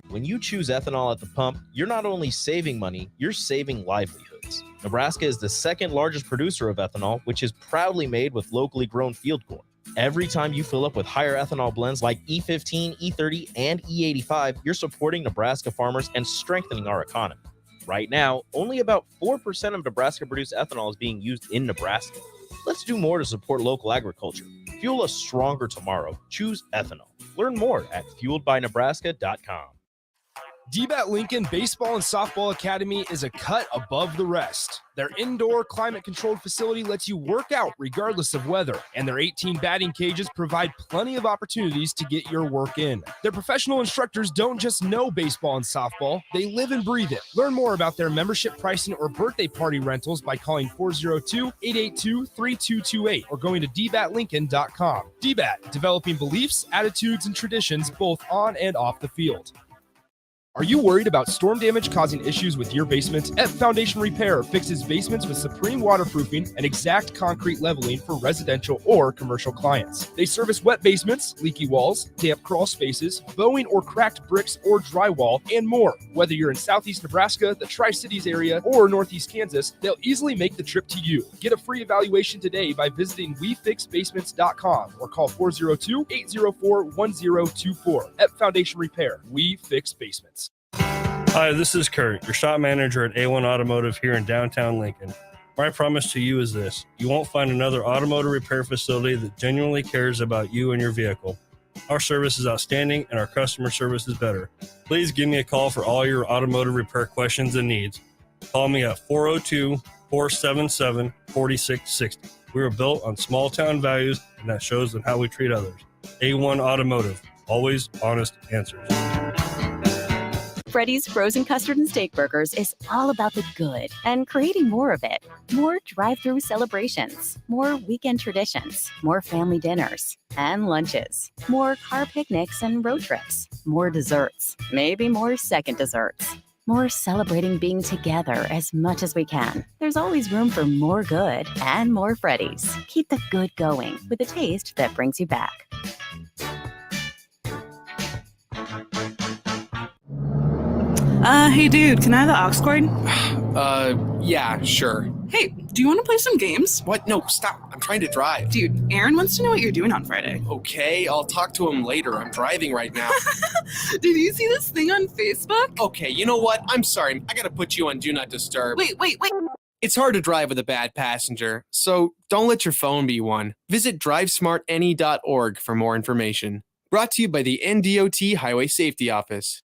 When you choose ethanol at the pump, you're not only saving money, you're saving livelihoods. Nebraska is the second largest producer of ethanol, which is proudly made with locally grown field corn. Every time you fill up with higher ethanol blends like E15, E30, and E85, you're supporting Nebraska farmers and strengthening our economy. Right now, only about 4% of Nebraska-produced ethanol is being used in Nebraska. Let's do more to support local agriculture. Fuel a stronger tomorrow. Choose ethanol. Learn more at fueledbynebraska.com. DBAT Lincoln Baseball and Softball Academy is a cut above the rest. Their indoor climate-controlled facility lets you work out regardless of weather, and their 18 batting cages provide plenty of opportunities to get your work in. Their professional instructors don't just know baseball and softball, they live and breathe it. Learn more about their membership pricing or birthday party rentals by calling 402-882-3228 or going to dbatlincoln.com. DBAT, developing beliefs, attitudes, and traditions both on and off the field. Are you worried about storm damage causing issues with your basement? F Foundation Repair fixes basements with supreme waterproofing and exact concrete leveling for residential or commercial clients. They service wet basements, leaky walls, damp crawl spaces, bowing or cracked bricks or drywall, and more. Whether you're in Southeast Nebraska, the Tri-Cities area, or Northeast Kansas, they'll easily make the trip to you. Get a free evaluation today by visiting WeFixBasements.com or call 402-804-1024. F Foundation Repair. We fix basements. Hi, this is Kurt, your shop manager at A1 Automotive here in downtown Lincoln. My promise to you is this: you won't find another automotive repair facility that genuinely cares about you and your vehicle. Our service is outstanding and our customer service is better. Please give me a call for all your automotive repair questions and needs. Call me at 402-477-4660. We are built on small town values, and that shows in how we treat others. A1 Automotive, always honest answers. Freddy's Frozen Custard and Steak Burgers is all about the good and creating more of it. More drive-through celebrations, more weekend traditions, more family dinners and lunches, more car picnics and road trips, more desserts, maybe more second desserts, more celebrating being together as much as we can. There's always room for more good and more Freddy's. Keep the good going with a taste that brings you back. Hey dude, can I have the aux cord? Yeah, sure. Hey, do you want to play some games? What? No, stop. I'm trying to drive. Dude, Aaron wants to know what you're doing on Friday. Okay, I'll talk to him later. I'm driving right now. Did you see this thing on Facebook? Okay, you know what? I'm sorry. I gotta put you on Do Not Disturb. Wait. It's hard to drive with a bad passenger, so don't let your phone be one. Visit drivesmartne.org for more information. Brought to you by the NDOT Highway Safety Office.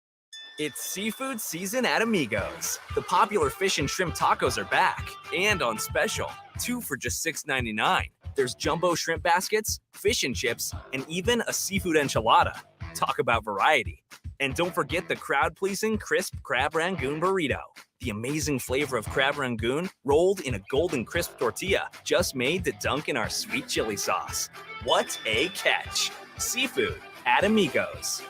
It's seafood season at Amigos. The popular fish and shrimp tacos are back and on special, 2 for just $6.99. There's jumbo shrimp baskets, fish and chips, and even a seafood enchilada. Talk about variety. And don't forget the crowd-pleasing crisp crab rangoon burrito. The amazing flavor of crab rangoon rolled in a golden crisp tortilla just made to dunk in our sweet chili sauce. What a catch! Seafood at Amigos.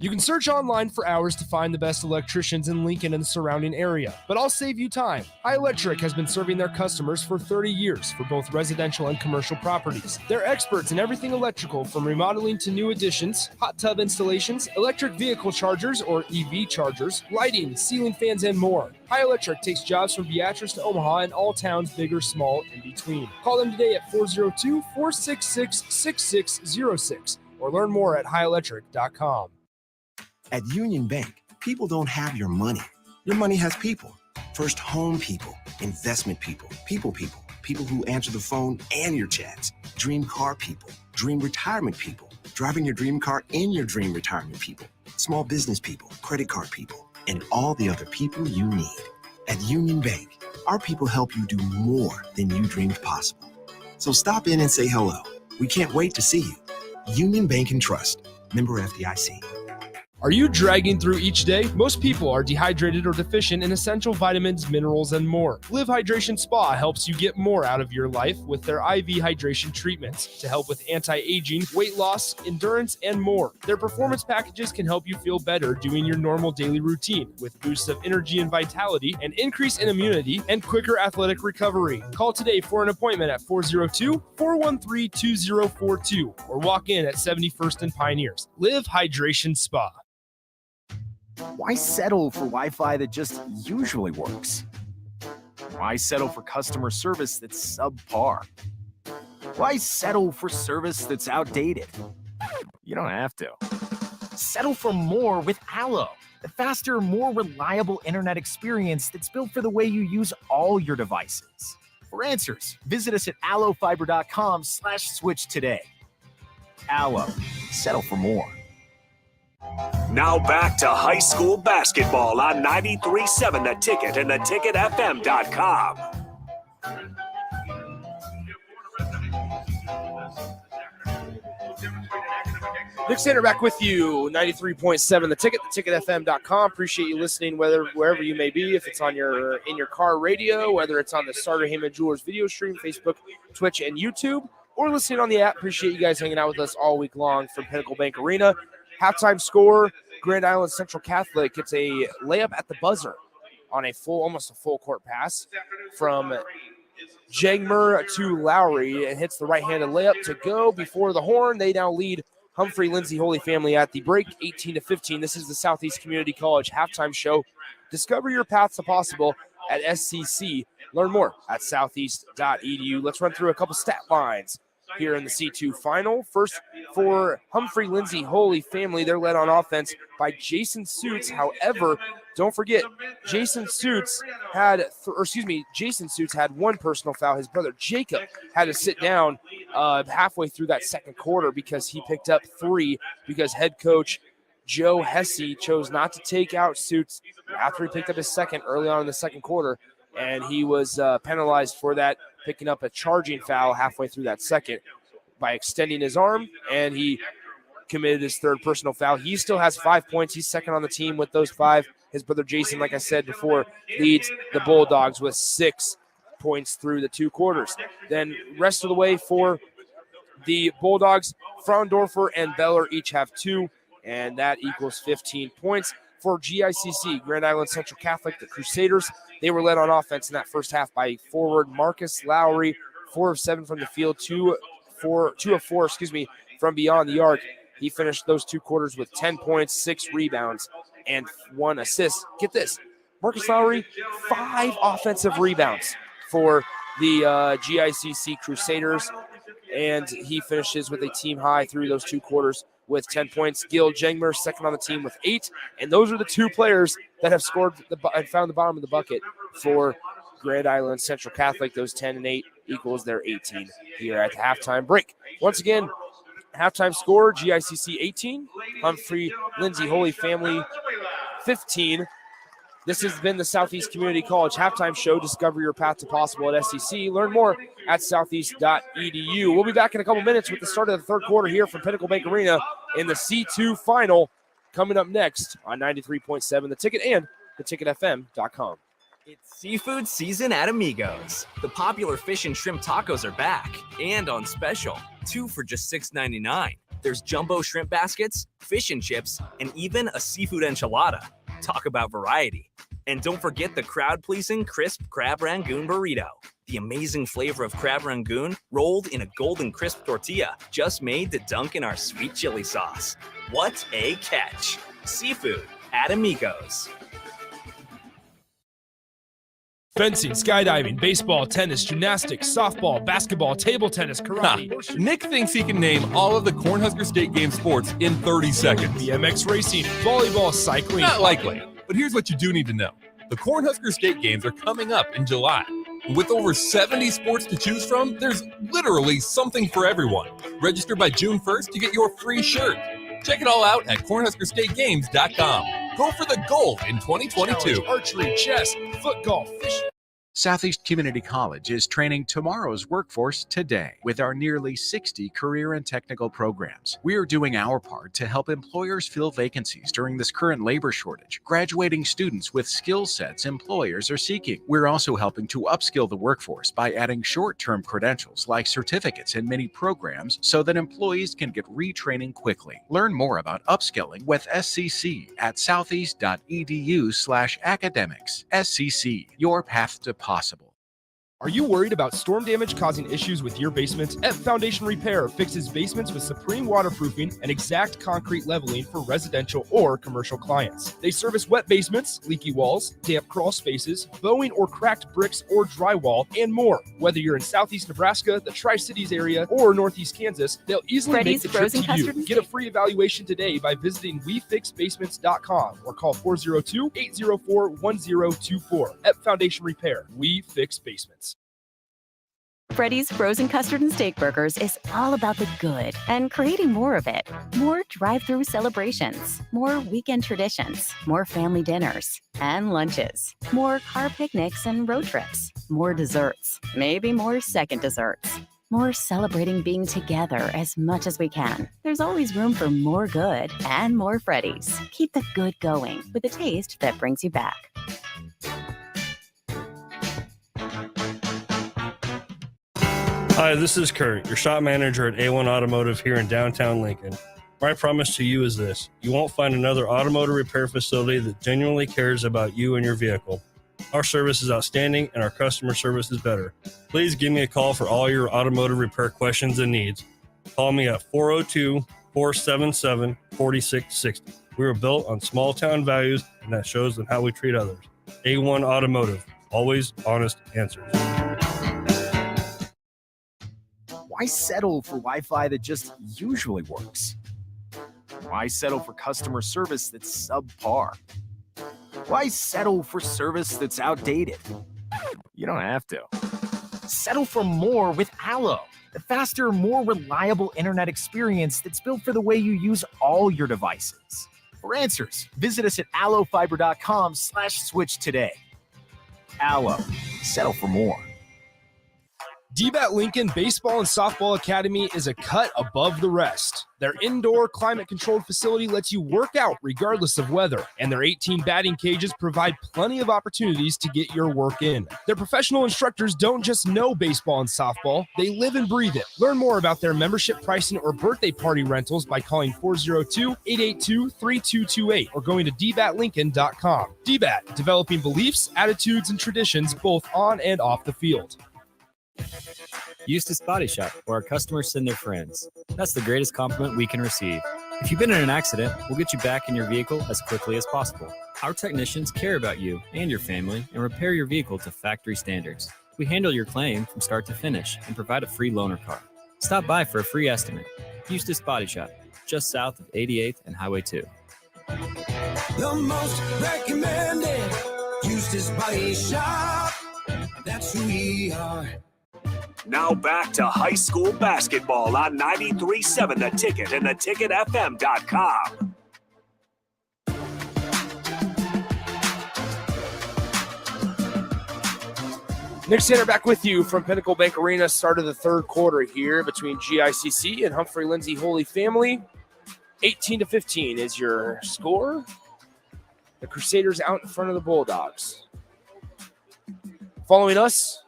You can search online for hours to find the best electricians in Lincoln and the surrounding area, but I'll save you time. High Electric has been serving their customers for 30 years for both residential and commercial properties. They're experts in everything electrical, from remodeling to new additions, hot tub installations, electric vehicle chargers or EV chargers, lighting, ceiling fans, and more. High Electric takes jobs from Beatrice to Omaha and all towns, big or small, in between. Call them today at 402-466-6606 or learn more at highelectric.com. At Union Bank, people don't have your money. Your money has people. First home people, investment people, people who answer the phone and your chats, dream car people, dream retirement people, driving your dream car in your dream retirement people, small business people, credit card people, and all the other people you need. At Union Bank, our people help you do more than you dreamed possible. So stop in and say hello. We can't wait to see you. Union Bank and Trust. Member FDIC. Are you dragging through each day? Most people are dehydrated or deficient in essential vitamins, minerals, and more. Live Hydration Spa helps you get more out of your life with their IV hydration treatments to help with anti-aging, weight loss, endurance, and more. Their performance packages can help you feel better doing your normal daily routine with boosts of energy and vitality, an increase in immunity, and quicker athletic recovery. Call today for an appointment at 402-413-2042 or walk in at 71st and Pioneers. Live Hydration Spa. Why settle for Wi-Fi that just usually works? Why settle for customer service that's subpar? Why settle for service that's outdated? You don't have to. Settle for more with Allo, the faster, more reliable internet experience that's built for the way you use all your devices. For answers, visit us at allofiber.com/switch today. Allo, settle for more. Now back to high school basketball on 93.7 The Ticket and theticketfm.com. Nick Sander back with you, 93.7 The Ticket, theticketfm.com. Appreciate you listening, wherever you may be, if it's on in your car radio, whether it's on the Starter Heyman Jewelers video stream, Facebook, Twitch, and YouTube, or listening on the app. Appreciate you guys hanging out with us all week long from Pinnacle Bank Arena. Halftime score, Grand Island Central Catholic gets a layup at the buzzer on almost a full court pass from Jagmer to Lowry, and hits the right-handed layup to go before the horn. They now lead Humphrey-Lindsay Holy Family at the break, 18-15. This is the Southeast Community College halftime show. Discover your paths to possible at SCC. Learn more at southeast.edu. Let's run through a couple stat lines here in the C2 final. First, for Humphrey-Lindsay Holy Family, they're led on offense by Jason Suits. However, don't forget, Jason Suits had one personal foul. His brother Jacob had to sit down halfway through that second quarter because he picked up 3 because head coach Joe Hesse chose not to take out Suits after he picked up his second early on in the second quarter, and he was penalized for that, picking up a charging foul halfway through that second by extending his arm, and he committed his third personal foul. He still has 5 points. He's second on the team with those 5. His brother Jason, like I said before, leads the Bulldogs with 6 points through the 2 quarters. Then rest of the way for the Bulldogs, Fraundorfer and Beller each have 2, and that equals 15 points. For GICC, Grand Island Central Catholic, the Crusaders, they were led on offense in that first half by forward Marcus Lowry, 4 of 7 from the field, 2 of 4 from beyond the arc. He finished those 2 quarters with 10 points, 6 rebounds, and 1 assist. Get this, Marcus Lowry, 5 offensive rebounds for the GICC Crusaders, and he finishes with a team high through those 2 quarters with 10 points. Gil Jengmer, second on the team with 8, and those are the 2 players that have scored and found the bottom of the bucket for Grand Island Central Catholic. Those 10 and 8 equals their 18 here at the halftime break. Once again, halftime score, GICC 18, Humphrey-Lindsay Holy Family 15. This has been the Southeast Community College halftime show. Discover your path to possible at SCC. Learn more at southeast.edu. We'll be back in a couple minutes with the start of the third quarter here from Pinnacle Bank Arena in the C2 final. Coming up next on 93.7 The Ticket and theticketfm.com. It's seafood season at Amigos. The popular fish and shrimp tacos are back and on special, 2 for just $6.99. There's jumbo shrimp baskets, fish and chips, and even a seafood enchilada. Talk about variety. And don't forget the crowd-pleasing crisp crab rangoon burrito. The amazing flavor of crab rangoon rolled in a golden crisp tortilla, just made to dunk in our sweet chili sauce. What a catch! Seafood at Amigos. Fencing, skydiving, baseball, tennis, gymnastics, softball, basketball, table tennis, karate. Nick thinks he can name all of the Cornhusker State Game sports in 30 seconds. BMX racing, volleyball, cycling. Not likely, but here's what you do need to know. The Cornhusker State Games are coming up in July. With over 70 sports to choose from, there's literally something for everyone. Register by June 1st to get your free shirt. Check it all out at CornhuskerStateGames.com. Go for the gold in 2022. Challenge, archery, chess, foot golf, fishing. Southeast Community College is training tomorrow's workforce today with our nearly 60 career and technical programs. We are doing our part to help employers fill vacancies during this current labor shortage, graduating students with skill sets employers are seeking. We're also helping to upskill the workforce by adding short-term credentials like certificates in many programs so that employees can get retraining quickly. Learn more about upskilling with SCC at southeast.edu/academics. SCC, your path to possible. Are you worried about storm damage causing issues with your basement? F Foundation Repair fixes basements with supreme waterproofing and exact concrete leveling for residential or commercial clients. They service wet basements, leaky walls, damp crawl spaces, bowing or cracked bricks or drywall, and more. Whether you're in Southeast Nebraska, the Tri-Cities area, or Northeast Kansas, they'll easily make the trip to you. Get a free evaluation today by visiting WeFixBasements.com or call 402-804-1024. F Foundation Repair. We fix basements. Freddy's Frozen Custard and Steak Burgers is all about the good and creating more of it. More drive-through celebrations, more weekend traditions, more family dinners and lunches, more car picnics and road trips, more desserts, maybe more second desserts. More celebrating being together as much as we can. There's always room for more good and more Freddy's. Keep the good going with a taste that brings you back. Hi, this is Kurt, your shop manager at A1 Automotive here in downtown Lincoln. My promise to you is this: you won't find another automotive repair facility that genuinely cares about you and your vehicle. Our service is outstanding and our customer service is better. Please give me a call for all your automotive repair questions and needs. Call me at 402-477-4660. We were built on small town values, and that shows in how we treat others. A1 Automotive, always honest answers. Why settle for Wi-Fi that just usually works? Why settle for customer service that's subpar? Why settle for service that's outdated? You don't have to. Settle for more with Allo, the faster, more reliable internet experience that's built for the way you use all your devices. For answers, visit us at allofiber.com/switch today. Allo, settle for more. DBAT Lincoln Baseball and Softball Academy is a cut above the rest. Their indoor climate-controlled facility lets you work out regardless of weather, and their 18 batting cages provide plenty of opportunities to get your work in. Their professional instructors don't just know baseball and softball, they live and breathe it. Learn more about their membership pricing or birthday party rentals by calling 402-882-3228 or going to dbatlincoln.com. DBAT, developing beliefs, attitudes, and traditions both on and off the field. Eustace Body Shop, where our customers send their friends. That's the greatest compliment we can receive. If you've been in an accident, we'll get you back in your vehicle as quickly as possible. Our technicians care about you and your family and repair your vehicle to factory standards. We handle your claim from start to finish and provide a free loaner car. Stop by for a free estimate. Eustace Body Shop, just south of 88th and Highway 2. The most recommended Eustace Body Shop. That's who we are. Now back to high school basketball on 93.7 The Ticket and theticketfm.com. Nick Sander back with you from Pinnacle Bank Arena. Start of the third quarter here between GICC and Humphrey-Lindsay Holy Family. 18-15 is your score. The Crusaders out in front of the Bulldogs. Following us,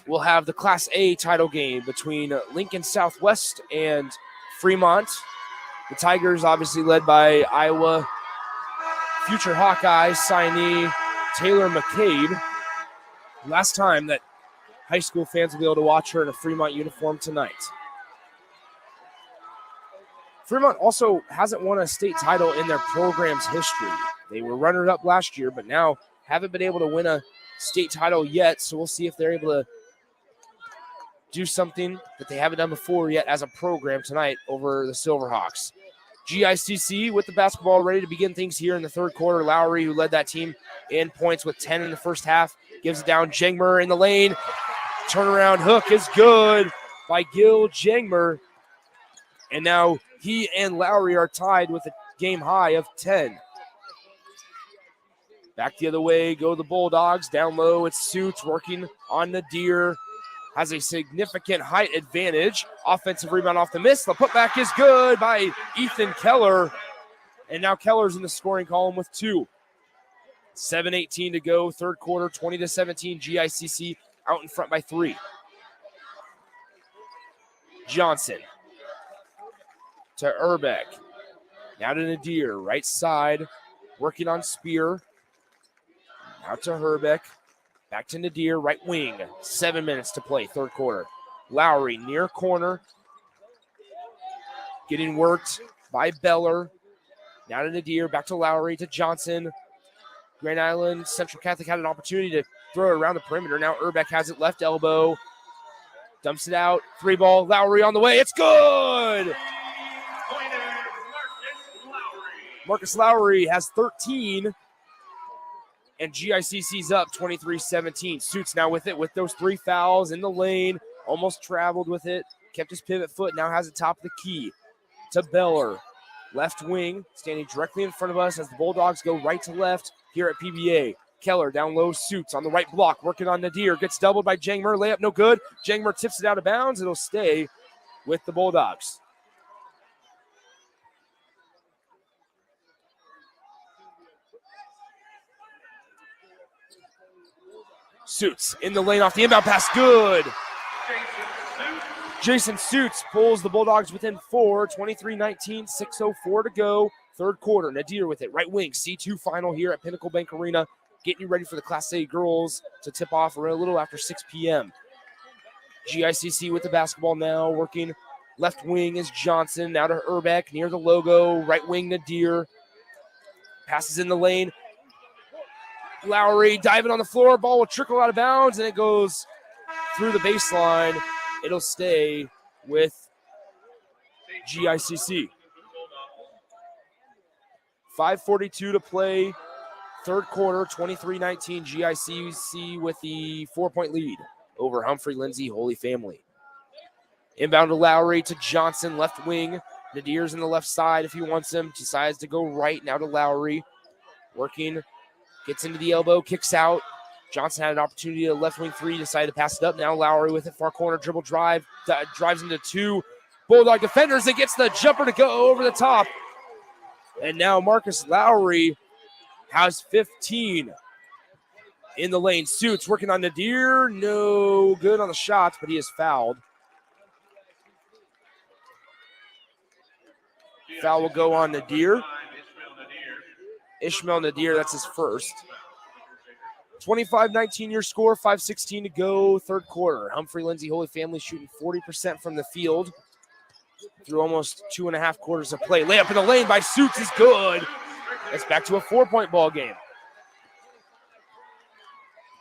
we'll have the Class A title game between Lincoln Southwest and Fremont. The Tigers obviously led by Iowa future Hawkeye signee Taylor McCabe. Last time that high school fans will be able to watch her in a Fremont uniform tonight. Fremont also hasn't won a state title in their program's history. They were runner-up last year, but now haven't been able to win a state title yet, so we'll see if they're able to do something that they haven't done before yet as a program tonight over the Silverhawks. GICC with the basketball ready to begin things here in the third quarter. Lowry, who led that team in points with 10 in the first half, gives it down. Jengmer in the lane. Turnaround hook is good by Gil Jengmer. And now he and Lowry are tied with a game high of 10. Back the other way go the Bulldogs. Down low, it's Suits working on Nadir. Has a significant height advantage. Offensive rebound off the miss. The putback is good by Ethan Keller. And now Keller's in the scoring column with 2. 7:18 to go, third quarter, 20-17. GICC out in front by 3. Johnson to Urbeck. Now to Nadir, right side, working on Spear. Out to Herbeck. Back to Nadir, right wing. 7 minutes to play, third quarter. Lowry near corner. Getting worked by Beller. Now to Nadir, back to Lowry, to Johnson. Grand Island Central Catholic had an opportunity to throw it around the perimeter. Now Urbeck has it left elbow. Dumps it out. 3 ball. Lowry on the way. It's good! Marcus Lowry has 13. And GICC's up 23-17. Suits now with it with those 3 fouls in the lane. almost traveled with it, kept his pivot foot, now has the top of the key to Beller. Left wing, standing directly in front of us as the Bulldogs go right to left here at PBA. Keller down low, Suits on the right block, working on Nadir. Gets doubled by Jangmer, layup no good. Jangmer tips it out of bounds. It'll stay with the Bulldogs. Suits in the lane off the inbound pass, good. Jason Suits pulls the Bulldogs within 4, 23-19, 6:04 to go. Third quarter, Nadir with it, right wing, C2 final here at Pinnacle Bank Arena. Getting you ready for the Class A girls to tip off a little after 6 p.m. GICC with the basketball now, working left wing is Johnson, now to Urbeck, near the logo, right wing Nadir. Passes in the lane. Lowry diving on the floor, ball will trickle out of bounds, and it goes through the baseline. It'll stay with GICC. 5:42 to play. Third quarter, 23-19. GICC with the 4-point lead over Humphrey-Lindsay Holy Family. Inbound to Lowry to Johnson, left wing. Nadir's in the left side if he wants him. Decides to go right now to Lowry. Working, gets into the elbow, kicks out. Johnson had an opportunity to left wing three, decided to pass it up. Now Lowry with it, far corner, dribble drive, drives into two Bulldog defenders and gets the jumper to go over the top. And now Marcus Lowry has 15 in the lane. Suits working on Nadir, no good on the shots, but he is fouled. Foul will go on Nadir. Ishmael Nadir, that's his first. 25-19 your score, 5:16 to go, third quarter. Humphrey-Lindsay Holy Family shooting 40% from the field through almost 2.5 quarters of play. Layup in the lane by Suits is good. It's back to a 4-point ball game.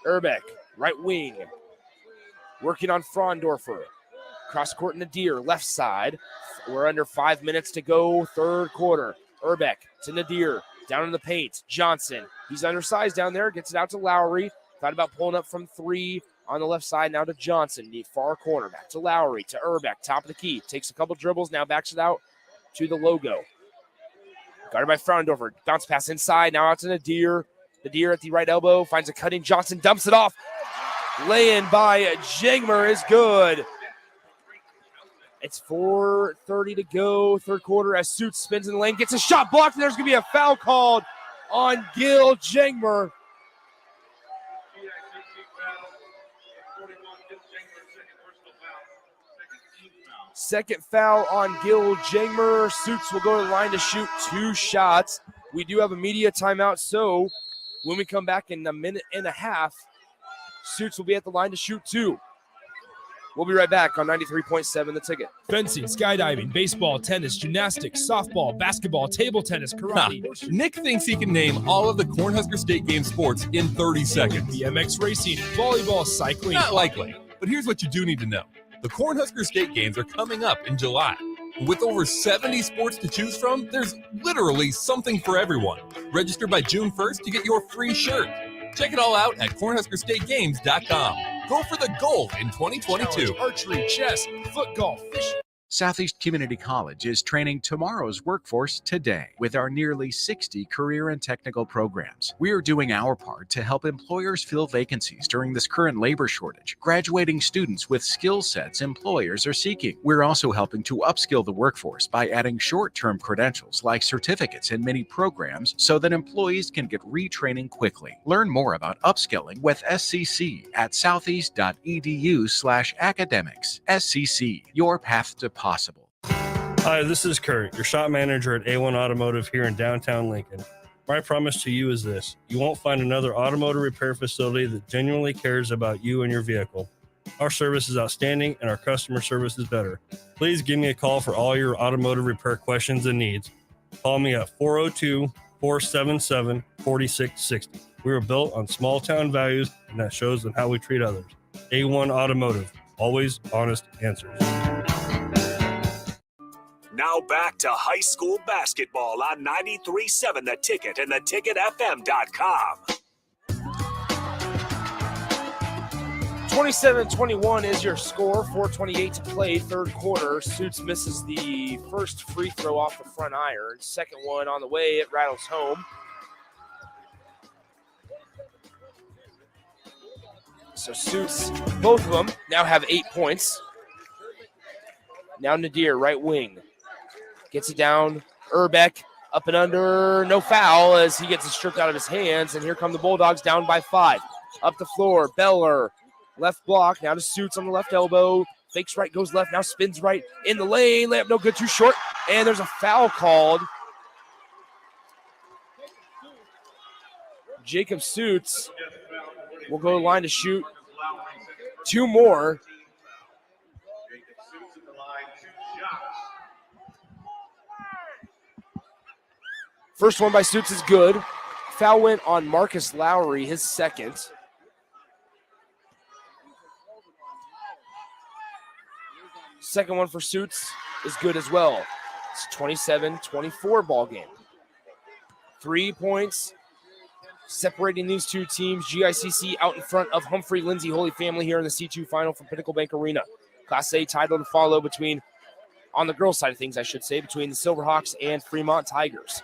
Urbeck, right wing, working on Frondorfer. Cross court Nadir, left side. We're under 5 minutes to go, third quarter. Urbeck to Nadir. Down in the paint, Johnson. He's undersized down there, gets it out to Lowry. Thought about pulling up from three on the left side, now to Johnson. The far corner, back to Lowry, to Urbeck, top of the key. Takes a couple dribbles, now backs it out to the logo. Guarded by Frondorfer. Bounce pass inside, now out to Nadir. Nadir at the right elbow, finds a cutting. Johnson dumps it off. Lay-in by Jangmer is good. It's 4:30 to go, third quarter, as Suits spins in the lane, gets a shot blocked, and there's going to be a foul called on Gil Jangmer. Second foul on Gil Jangmer. Suits will go to the line to shoot 2 shots. We do have a media timeout, so when we come back in a minute and a half, Suits will be at the line to shoot 2. We'll be right back on 93.7 The Ticket. Fencing, skydiving, baseball, tennis, gymnastics, softball, basketball, table tennis, karate. Nick thinks he can name all of the Cornhusker State Game sports in 30 seconds. BMX racing, volleyball, cycling. Not likely, but here's what you do need to know. The Cornhusker State Games are coming up in July. With over 70 sports to choose from, there's literally something for everyone. Register by June 1st to get your free shirt. Check it all out at CornhuskerStateGames.com. Go for the gold in 2022. Archery, chess, foot golf, fishing. Southeast Community College is training tomorrow's workforce today with our nearly 60 career and technical programs. We are doing our part to help employers fill vacancies during this current labor shortage, graduating students with skill sets employers are seeking. We're also helping to upskill the workforce by adding short-term credentials like certificates in many programs so that employees can get retraining quickly. Learn more about upskilling with SCC at southeast.edu/academics. SCC, your path to possible. Hi, this is Kurt, your shop manager at A1 Automotive here in downtown Lincoln. My promise to you is this: you won't find another automotive repair facility that genuinely cares about you and your vehicle. Our service is outstanding and our customer service is better. Please give me a call for all your automotive repair questions and needs. Call me at 402-477-4660. We were built on small town values, and that shows in how we treat others. A1 Automotive, always honest answers. Now back to high school basketball on 93.7 The Ticket and theticketfm.com. 27-21 is your score. 4:28 to play, third quarter. Suits misses the first free throw off the front iron. Second one on the way, it rattles home. So Suits, both of them, now have 8 points. Now Nadir, right wing. Gets it down. Urbeck up and under. No foul as he gets it stripped out of his hands. And here come the Bulldogs down by 5. Up the floor. Beller. Left block. Now to Suits on the left elbow. Fakes right, goes left. Now spins right in the lane. Layup no good, too short. And there's a foul called. Jacob Suits will go to the line to shoot 2 more. First one by Suits is good. Foul went on Marcus Lowry, his second. Second one for Suits is good as well. It's a 27-24 ball game. 3 points separating these two teams. GICC out in front of Humphrey-Lindsay Holy Family here in the C2 final from Pinnacle Bank Arena. Class A title to follow between, on the girls' side of things, I should say, between the Silverhawks and Fremont Tigers.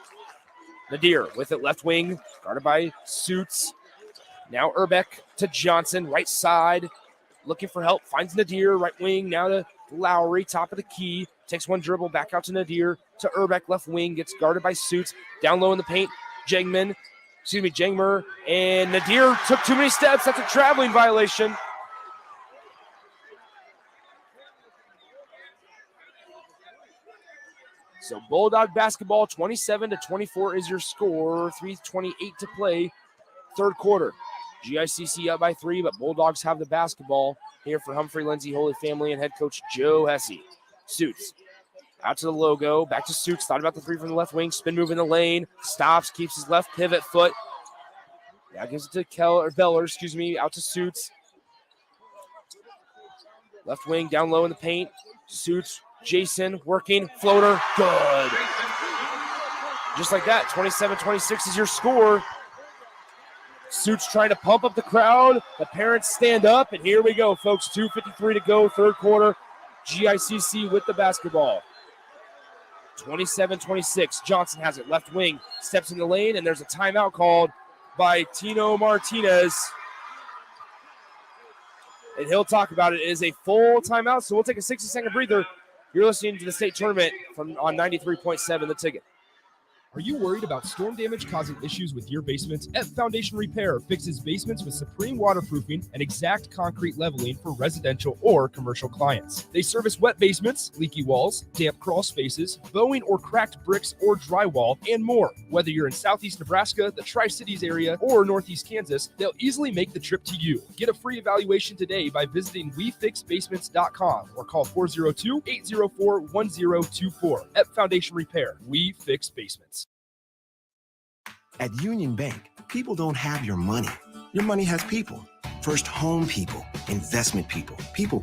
Nadir with it left wing, guarded by Suits. Now Urbeck to Johnson, right side, looking for help, finds Nadir, right wing, now to Lowry, top of the key, takes one dribble, back out to Nadir, to Urbeck, left wing, gets guarded by Suits, down low in the paint, Jangmer, and Nadir took too many steps, that's a traveling violation. So Bulldog basketball, 27-24 is your score. 3:28 to play, third quarter. GICC up by 3, but Bulldogs have the basketball here for Humphrey-Lindsay Holy Family and head coach Joe Hesse. Suits out to the logo, back to Suits. Thought about the three from the left wing, spin move in the lane, stops, keeps his left pivot foot. Now gives it to Beller, out to Suits. Left wing down low in the paint. Suits. Jason working, floater, good. Just like that, 27-26 is your score. Suits trying to pump up the crowd. The parents stand up, and here we go, folks. 2:53 to go, third quarter. GICC with the basketball. 27-26. Johnson has it, left wing, steps in the lane, and there's a timeout called by Tino Martinez. And he'll talk about it. It is a full timeout, so we'll take a 60-second breather. You're listening to the state tournament on 93.7 The Ticket. Are you worried about storm damage causing issues with your basement? F Foundation Repair fixes basements with supreme waterproofing and exact concrete leveling for residential or commercial clients. They service wet basements, leaky walls, damp crawl spaces, bowing or cracked bricks or drywall, and more. Whether you're in southeast Nebraska, the Tri-Cities area, or northeast Kansas, they'll easily make the trip to you. Get a free evaluation today by visiting WeFixBasements.com or call 402-804-1024. F Foundation Repair. We fix basements. At Union Bank, people don't have your money. Your money has people. First home people, investment people, people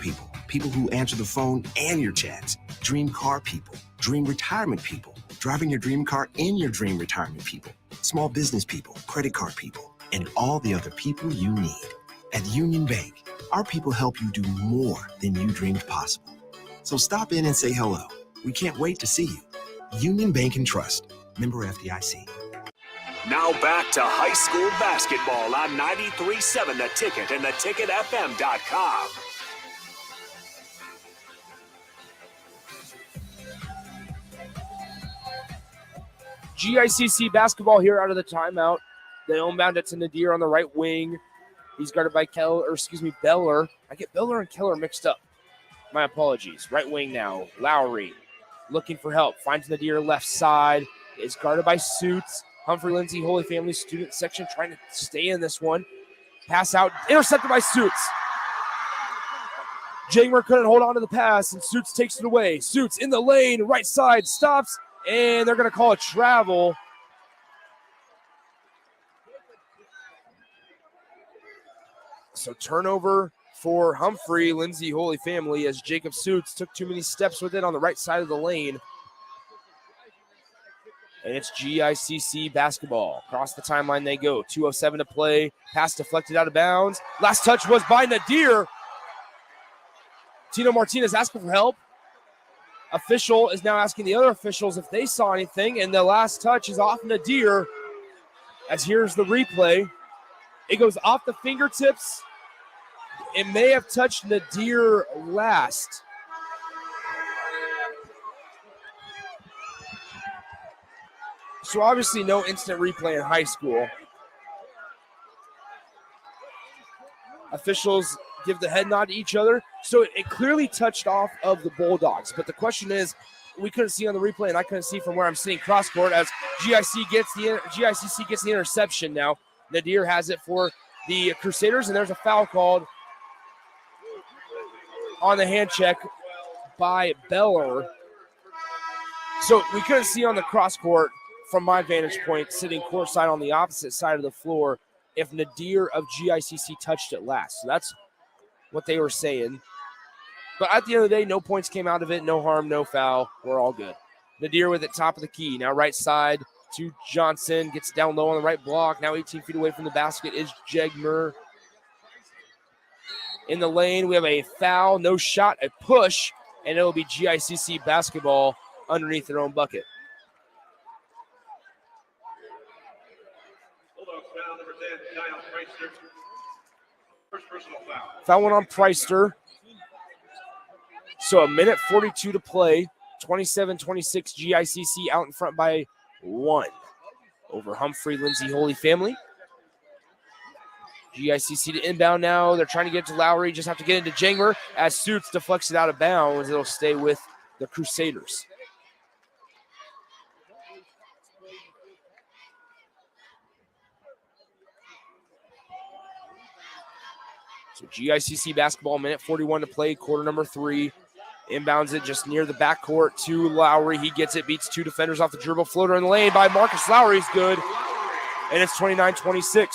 who answer the phone and your chats, dream car people, dream retirement people, driving your dream car in your dream retirement people, small business people, credit card people, and all the other people you need. At Union Bank, our people help you do more than you dreamed possible. So stop in and say hello. We can't wait to see you. Union Bank and Trust. Member FDIC. Now back to high school basketball on 93.7 The Ticket and theticketfm.com. GICC basketball here out of the timeout. They homebound it to Nadir on the right wing. He's guarded by Beller. I get Beller and Keller mixed up. My apologies. Right wing now. Lowry looking for help. Finds Nadir left side. Is guarded by Suits. Humphrey-Lindsay Holy Family student section trying to stay in this one. Pass out. Intercepted by Suits. Jangmer couldn't hold on to the pass, and Suits takes it away. Suits in the lane. Right side. Stops. And they're going to call a travel. So turnover for Humphrey-Lindsay Holy Family as Jacob Suits took too many steps with it on the right side of the lane. And it's GICC basketball. Across the timeline they go. 2:07 to play. Pass deflected out of bounds. Last touch was by Nadir. Tino Martinez asking for help. Official is now asking the other officials if they saw anything, and the last touch is off Nadir. As here's the replay. It goes off the fingertips. It may have touched Nadir last. So obviously no instant replay in high school. Officials give the head nod to each other. So it clearly touched off of the Bulldogs. But the question is, we couldn't see on the replay, and I couldn't see from where I'm sitting cross court as GICC gets the interception now. Nadir has it for the Crusaders, and there's a foul called on the hand check by Beller. So we couldn't see on the cross court from my vantage point, sitting courtside on the opposite side of the floor, if Nadir of GICC touched it last. So that's what they were saying. But at the end of the day, no points came out of it. No harm, no foul. We're all good. Nadir with it top of the key. Now right side to Johnson. Gets down low on the right block. Now 18 feet away from the basket is Jegmer. In the lane, we have a foul. No shot, a push. And it'll be GICC basketball underneath their own bucket. Foul one on Preister. So a minute 42 to play. 27-26 GICC out in front by 1 over Humphrey-Lindsay Holy Family. GICC to inbound now. They're trying to get to Lowry. Just have to get into Jangmer. As Suits deflects it out of bounds, it'll stay with the Crusaders. So GICC basketball, minute 41 to play, quarter number 3. Inbounds it just near the backcourt to Lowry. He gets it, beats 2 defenders off the dribble. Floater in the lane by Marcus Lowry is good. And it's 29-26.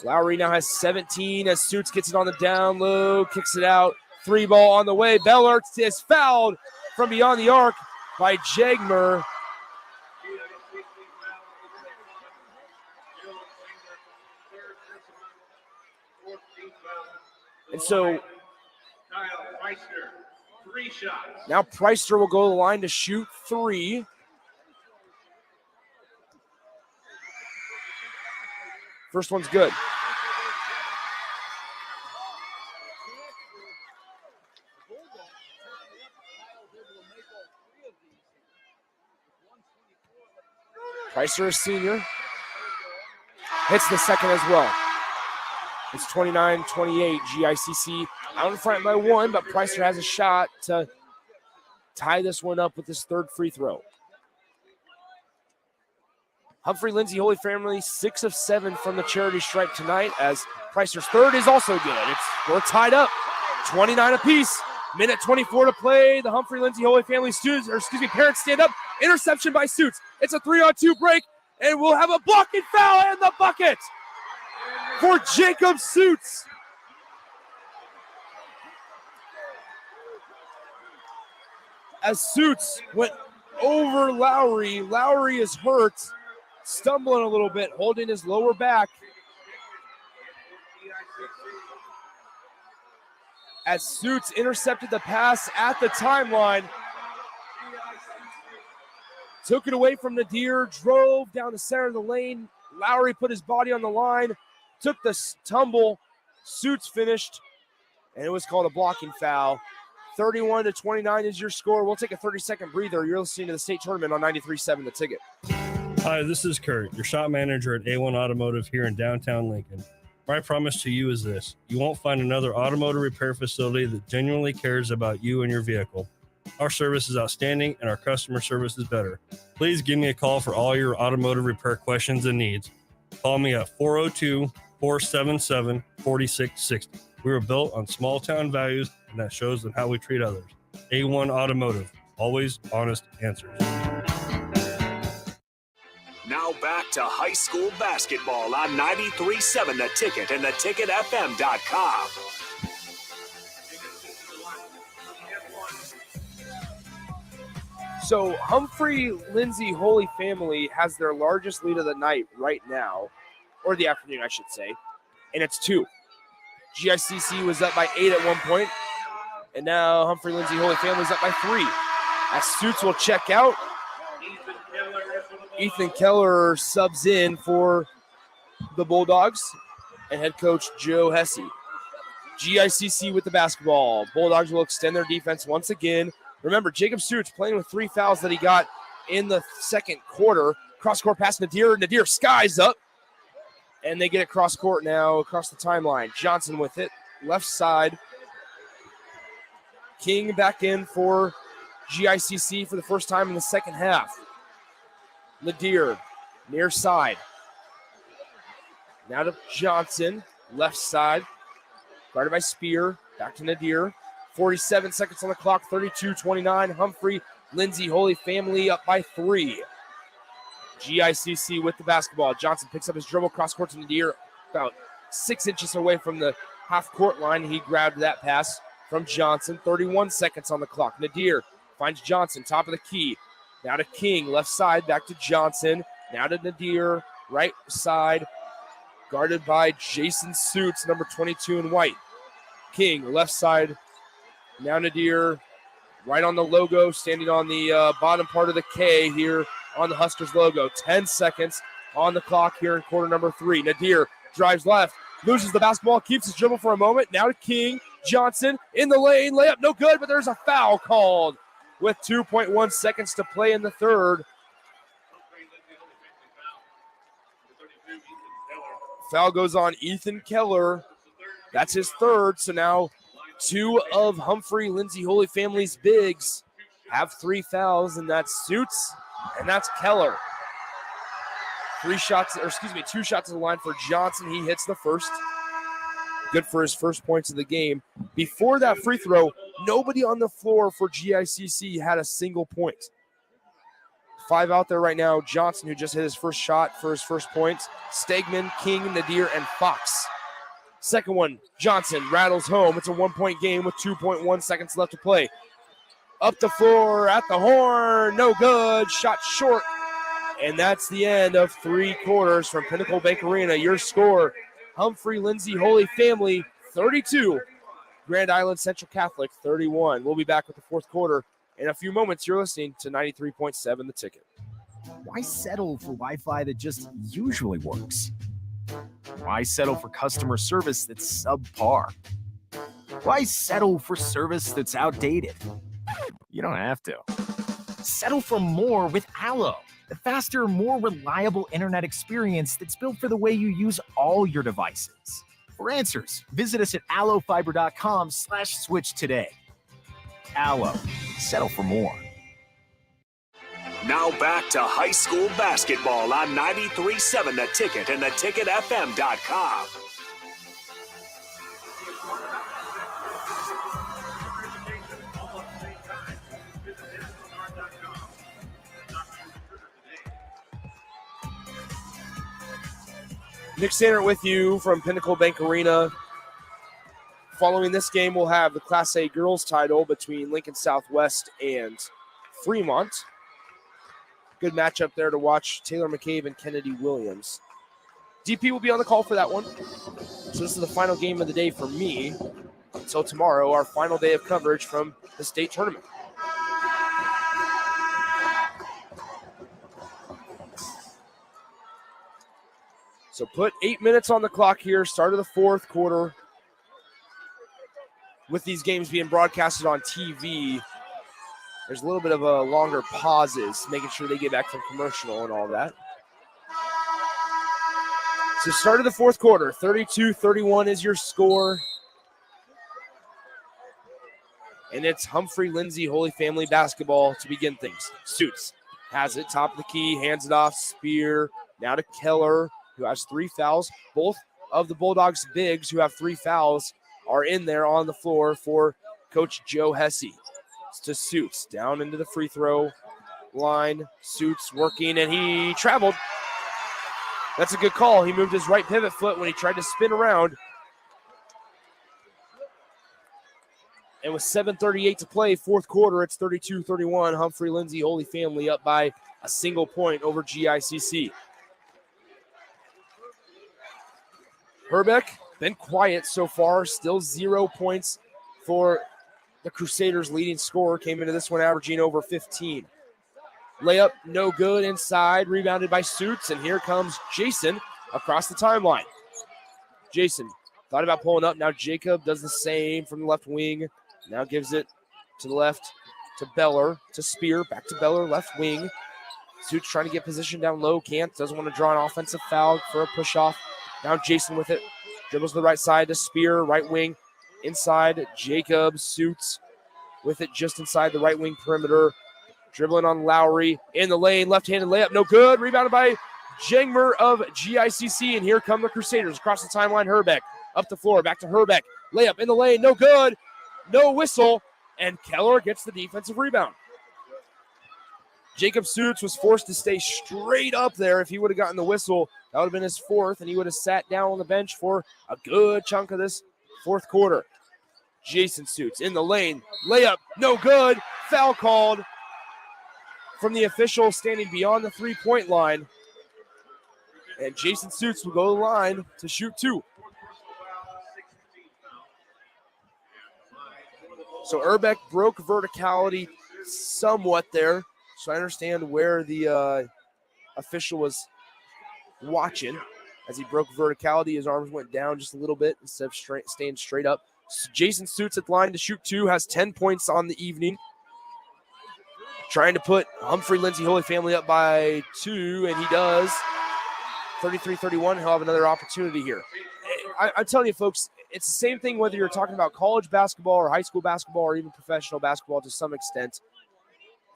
Lowry now has 17 as Suits gets it on the down low, kicks it out. 3 ball on the way. Bellert is fouled from beyond the arc by Jagmer. And so now Preister will go to the line to shoot 3. First one's good. Preister, a senior, hits the second as well. It's 29-28. GICC out in front by 1, but Preister has a shot to tie this one up with his third free throw. Humphrey-Lindsay Holy Family, 6 of 7 from the charity stripe tonight, as Preister's third is also good. We're tied up, 29 apiece. Minute 24 to play. The Humphrey-Lindsay Holy Family parents stand up. Interception by Suits. It's a 3-on-2 break, and we'll have a blocking foul in the bucket for Jacob Suits. As Suits went over Lowry, Lowry is hurt, stumbling a little bit, holding his lower back. As Suits intercepted the pass at the timeline, took it away from Nadir, drove down the center of the lane. Lowry put his body on the line, took the tumble. Suits finished, and it was called a blocking foul. 31-29 is your score. We'll take a 30-second breather. You're listening to the state tournament on 93.7 The Ticket. Hi, this is Kurt, your shop manager at A1 Automotive here in downtown Lincoln. My promise to you is this: you won't find another automotive repair facility that genuinely cares about you and your vehicle. Our service is outstanding and our customer service is better. Please give me a call for all your automotive repair questions and needs. Call me at 402-477-4660. We were built on small town values, and that shows in how we treat others. A1 Automotive, always honest answers. Now back to high school basketball on 93.7 The Ticket and theticketfm.com. So Humphrey-Lindsay Holy Family has their largest lead of the night right now, or the afternoon, I should say, and it's 2. GICC was up by 8 at one point, and now Humphrey-Lindsay Holy Family is up by 3. As Suits will check out, Ethan Keller subs in for the Bulldogs and head coach Joe Hesse. GICC with the basketball. Bulldogs will extend their defense once again. Remember, Jacob Suits playing with 3 fouls that he got in the second quarter. Cross-court pass Nadir. Nadir skies up. And they get it cross-court now across the timeline. Johnson with it. Left side. King back in for GICC for the first time in the second half. Nadir, near side. Now to Johnson, left side. Guarded by Spear. Back to Nadir. 47 seconds on the clock, 32-29. Humphrey-Lindsay Holy Family up by 3. GICC with the basketball. Johnson picks up his dribble, cross-court to Nadir, about 6 inches away from the half-court line. He grabbed that pass from Johnson. 31 seconds on the clock. Nadir finds Johnson, top of the key. Now to King, left side, back to Johnson. Now to Nadir, right side, guarded by Jason Suits, number 22 in white. King, left side. Now Nadir, right on the logo, standing on the bottom part of the K here on the Huskers logo. 10 seconds on the clock here in quarter number 3. Nadir drives left, loses the basketball, keeps his dribble for a moment. Now to King. Johnson in the lane, layup no good, but there's a foul called with 2.1 seconds to play in the third. Foul goes on Ethan Keller. That's his third. So now 2 of Humphrey-Lindsay Holy Family's bigs have 3 fouls, and that's Suits and that's Keller. 2 shots to the line for Johnson. He hits the first. Good for his first points of the game. Before that free throw, nobody on the floor for GICC had a single point. 5 out there right now. Johnson, who just hit his first shot for his first points. Stegman, King, Nadir, and Fox. Second one, Johnson rattles home. It's a 1-point game with 2.1 seconds left to play. Up the floor, at the horn, no good. Shot short. And that's the end of 3 quarters from Pinnacle Bank Arena. Your score, Humphrey-Lindsay Holy Family, 32. Grand Island Central Catholic, 31. We'll be back with the fourth quarter in a few moments. You're listening to 93.7 The Ticket. Why settle for Wi-Fi that just usually works? Why settle for customer service that's subpar? Why settle for service that's outdated? You don't have to. Settle for more with Allo, the faster, more reliable internet experience that's built for the way you use all your devices. For answers, visit us at allofiber.com/switch today. Allo, settle for more. Now back to high school basketball on 93.7 The Ticket and theticketfm.com. Nick Sander with you from Pinnacle Bank Arena. Following this game, we'll have the Class A girls title between Lincoln Southwest and Fremont. Good matchup there to watch. Taylor McCabe and Kennedy Williams. DP will be on the call for that one. So this is the final game of the day for me. Until tomorrow, our final day of coverage from the state tournament. So put 8 minutes on the clock here, start of the fourth quarter. With these games being broadcasted on TV, there's a little bit of a longer pauses, making sure they get back from commercial and all that. So start of the fourth quarter, 32-31 is your score. And it's Humphrey-Lindsay Holy Family basketball to begin things. Suits has it, top of the key, hands it off, Spear, now to Keller, who has 3 fouls. Both of the Bulldogs bigs who have 3 fouls are in there on the floor for Coach Joe Hesse. It's to Suits, down into the free throw line. Suits working, and he traveled. That's a good call. He moved his right pivot foot when he tried to spin around. And with 7:38 to play, fourth quarter, it's 32-31. Humphrey-Lindsay Holy Family up by a single point over GICC. Herbeck been quiet so far. Still 0 points for the Crusaders. Leading scorer came into this one averaging over 15. Layup, no good inside. Rebounded by Suits, and here comes Jason across the timeline. Jason thought about pulling up. Now Jacob does the same from the left wing. Now gives it to the left to Beller, to Spear, back to Beller, left wing. Suits trying to get position down low, can't, doesn't want to draw an offensive foul for a push-off. Now Jason with it, dribbles to the right side to Spear, right wing, inside, Jacob, Suits with it just inside the right wing perimeter. Dribbling on Lowry, in the lane, left-handed layup, no good. Rebounded by Jangmer of GICC, and here come the Crusaders. Across the timeline, Herbeck, up the floor, back to Herbeck. Layup in the lane, no good, no whistle, and Keller gets the defensive rebound. Jacob Suits was forced to stay straight up there. If he would have gotten the whistle, that would have been his fourth, and he would have sat down on the bench for a good chunk of this fourth quarter. Jason Suits in the lane, layup, no good, foul called from the official standing beyond the three-point line. And Jason Suits will go to the line to shoot two. So Herbeck broke verticality somewhat there. So I understand where the official was watching. As he broke verticality, his arms went down just a little bit instead of staying straight up. So Jason Suits at the line to shoot two, has 10 points on the evening. Trying to put Humphrey-Lindsay Holy Family up by 2, and he does. 33-31, he'll have another opportunity here. I'm telling you, folks, it's the same thing whether you're talking about college basketball or high school basketball or even professional basketball to some extent.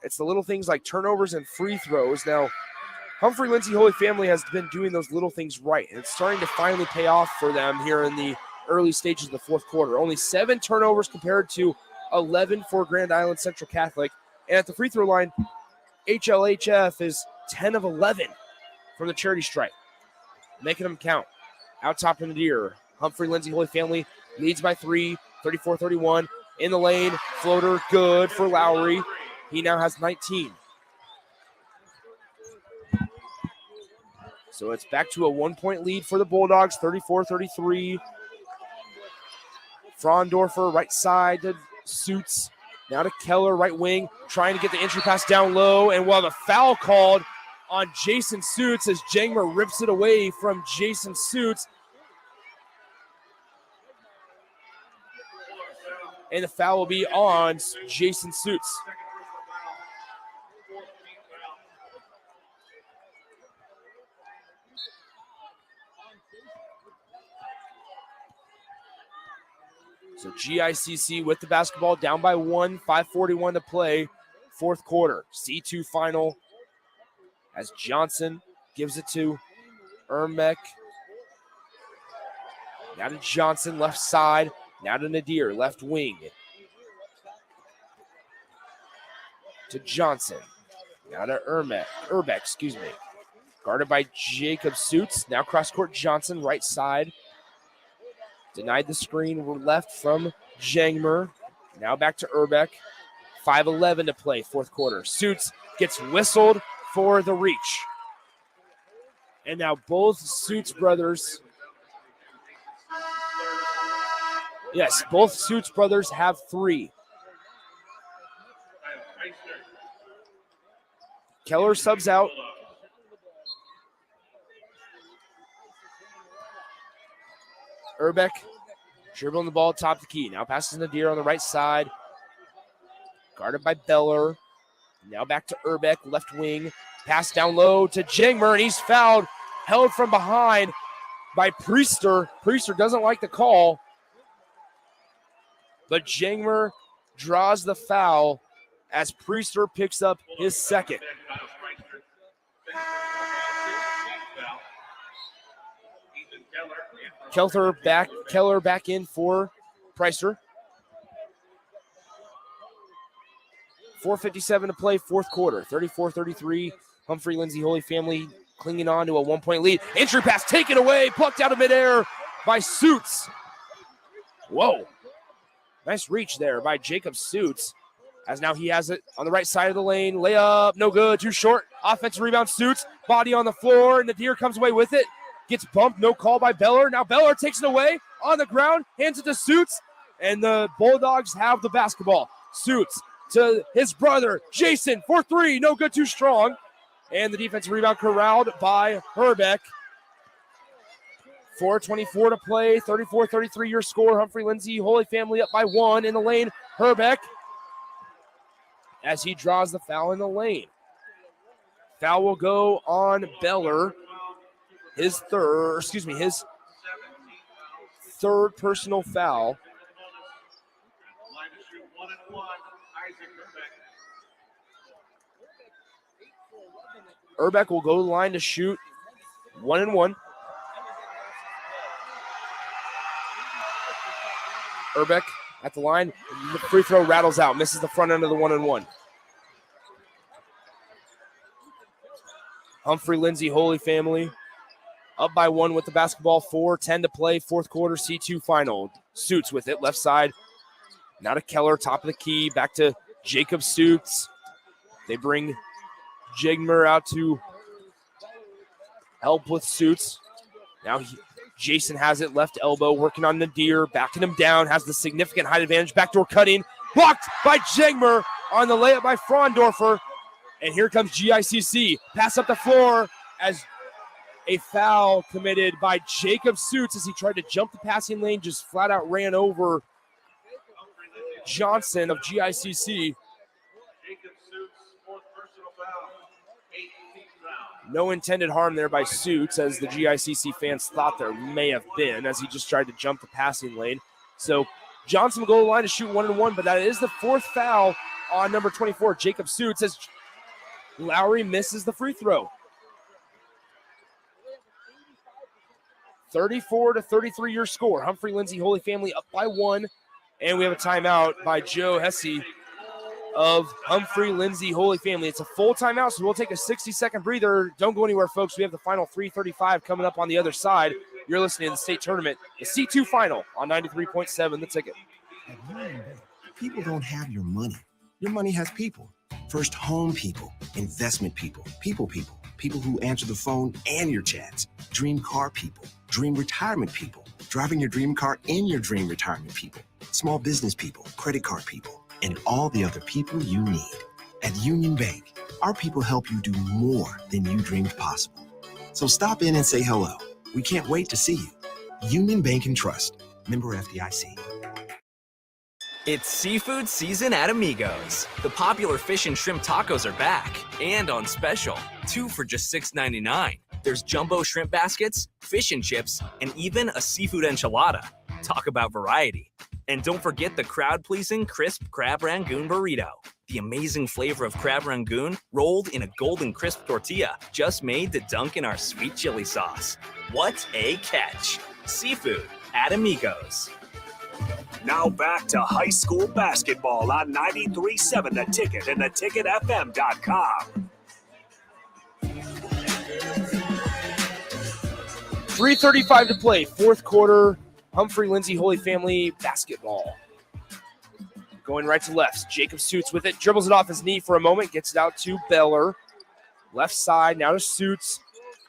It's the little things like turnovers and free throws. Now, Humphrey-Lindsay Holy Family has been doing those little things right, and it's starting to finally pay off for them here in the early stages of the fourth quarter. Only 7 turnovers compared to 11 for Grand Island Central Catholic. And at the free throw line, HLHF is 10 of 11 from the charity stripe, making them count. Out top in the deer, Humphrey-Lindsay Holy Family leads by 3, 34-31. In the lane, floater good for Lowry. He now has 19. So it's back to a 1-point lead for the Bulldogs, 34-33. Frondorfer right side to Suits. Now to Keller, right wing, trying to get the entry pass down low. And while the foul called on Jason Suits as Jangmer rips it away from Jason Suits. And the foul will be on Jason Suits. So GICC with the basketball down by 1, 5:41 to play, fourth quarter. C2 final as Johnson gives it to Ermek. Now to Johnson, left side. Now to Nadir, left wing. To Johnson. Now to Erbeck, excuse me. Guarded by Jacob Suits. Now cross-court Johnson, right side. Denied the screen, we're left from Jangmer. Now back to Erbeck. 5:11 to play, fourth quarter. Suits gets whistled for the reach. And now both Suits brothers, yes, both Suits brothers have 3. Keller subs out. Erbeck dribbling the ball top the key. Now passes Nadir on the right side. Guarded by Beller. Now back to Erbeck, left wing. Pass down low to Jangmer, and he's fouled. Held from behind by Priester. Priester doesn't like the call. But Jangmer draws the foul as Priester picks up his second. Keller back in for Priester. 4:57 to play, fourth quarter. 34-33. Humphrey-Lindsay Holy Family clinging on to a 1-point lead. Entry pass taken away, plucked out of midair by Suits. Whoa. Nice reach there by Jacob Suits. As now he has it on the right side of the lane. Layup, no good, too short. Offensive rebound, Suits. Body on the floor, and Nadir comes away with it. Gets bumped, no call by Beller. Now Beller takes it away. on the ground, hands it to Suits, and the Bulldogs have the basketball. Suits to his brother, Jason, for three. No good, too strong. And the defensive rebound corralled by Herbeck. 4:24 to play, 34-33 your score. Humphrey-Lindsay, Holy Family up by 1 in the lane. Herbeck as he draws the foul in the lane. Foul will go on Beller. His third personal foul. Herbeck will go to the line to shoot 1-1. Herbeck at the line. The free throw rattles out. Misses the front end of the 1-1. Humphrey-Lindsay, Holy Family up by 1 with the basketball. 4:10 to play. Fourth quarter C2 final. Suits with it. Left side. Now to Keller. Top of the key. Back to Jacob Suits. They bring Jigmer out to help with Suits. Now Jason has it, left elbow, working on Nadir, backing him down, has the significant height advantage, backdoor cutting, blocked by Jigmer on the layup by Frondorfer. And here comes GICC. Pass up the floor as a foul committed by Jacob Suits as he tried to jump the passing lane, just flat out ran over Johnson of GICC. No intended harm there by Suits, as the GICC fans thought there may have been, as he just tried to jump the passing lane. So Johnson will go to the line to shoot 1-1, but that is the fourth foul on number 24, Jacob Suits, as Lowry misses the free throw. 34-33 your score. Humphrey-Lindsay, Holy Family up by 1, and we have a timeout by Joe Hesse of Humphrey-Lindsay, Holy Family. It's a full timeout, so we'll take a 60-second breather. Don't go anywhere, folks. We have the final 3:35 coming up on the other side. You're listening to the state tournament, the C2 final on 93.7 The Ticket. At Union Bank, people don't have your money. Your money has people. First home people, investment people, people who answer the phone and your chats, dream car people, dream retirement people, driving your dream car in your dream retirement people, small business people, credit card people, and all the other people you need. At Union Bank, our people help you do more than you dreamed possible. So stop in and say hello. We can't wait to see you. Union Bank and Trust. Member FDIC. It's seafood season at Amigos. The popular fish and shrimp tacos are back and on special. 2 for just $6.99. There's jumbo shrimp baskets, fish and chips, and even a seafood enchilada. Talk about variety. And don't forget the crowd-pleasing crisp crab rangoon burrito. The amazing flavor of crab rangoon rolled in a golden crisp tortilla just made to dunk in our sweet chili sauce. What a catch. Seafood at Amigos. Now back to high school basketball on 93.7 The Ticket and theticketfm.com. 3:35 to play, fourth quarter. Humphrey-Lindsay, Holy Family basketball. Going right to left. Jacob Suits with it. Dribbles it off his knee for a moment. Gets it out to Beller. Left side. Now to Suits.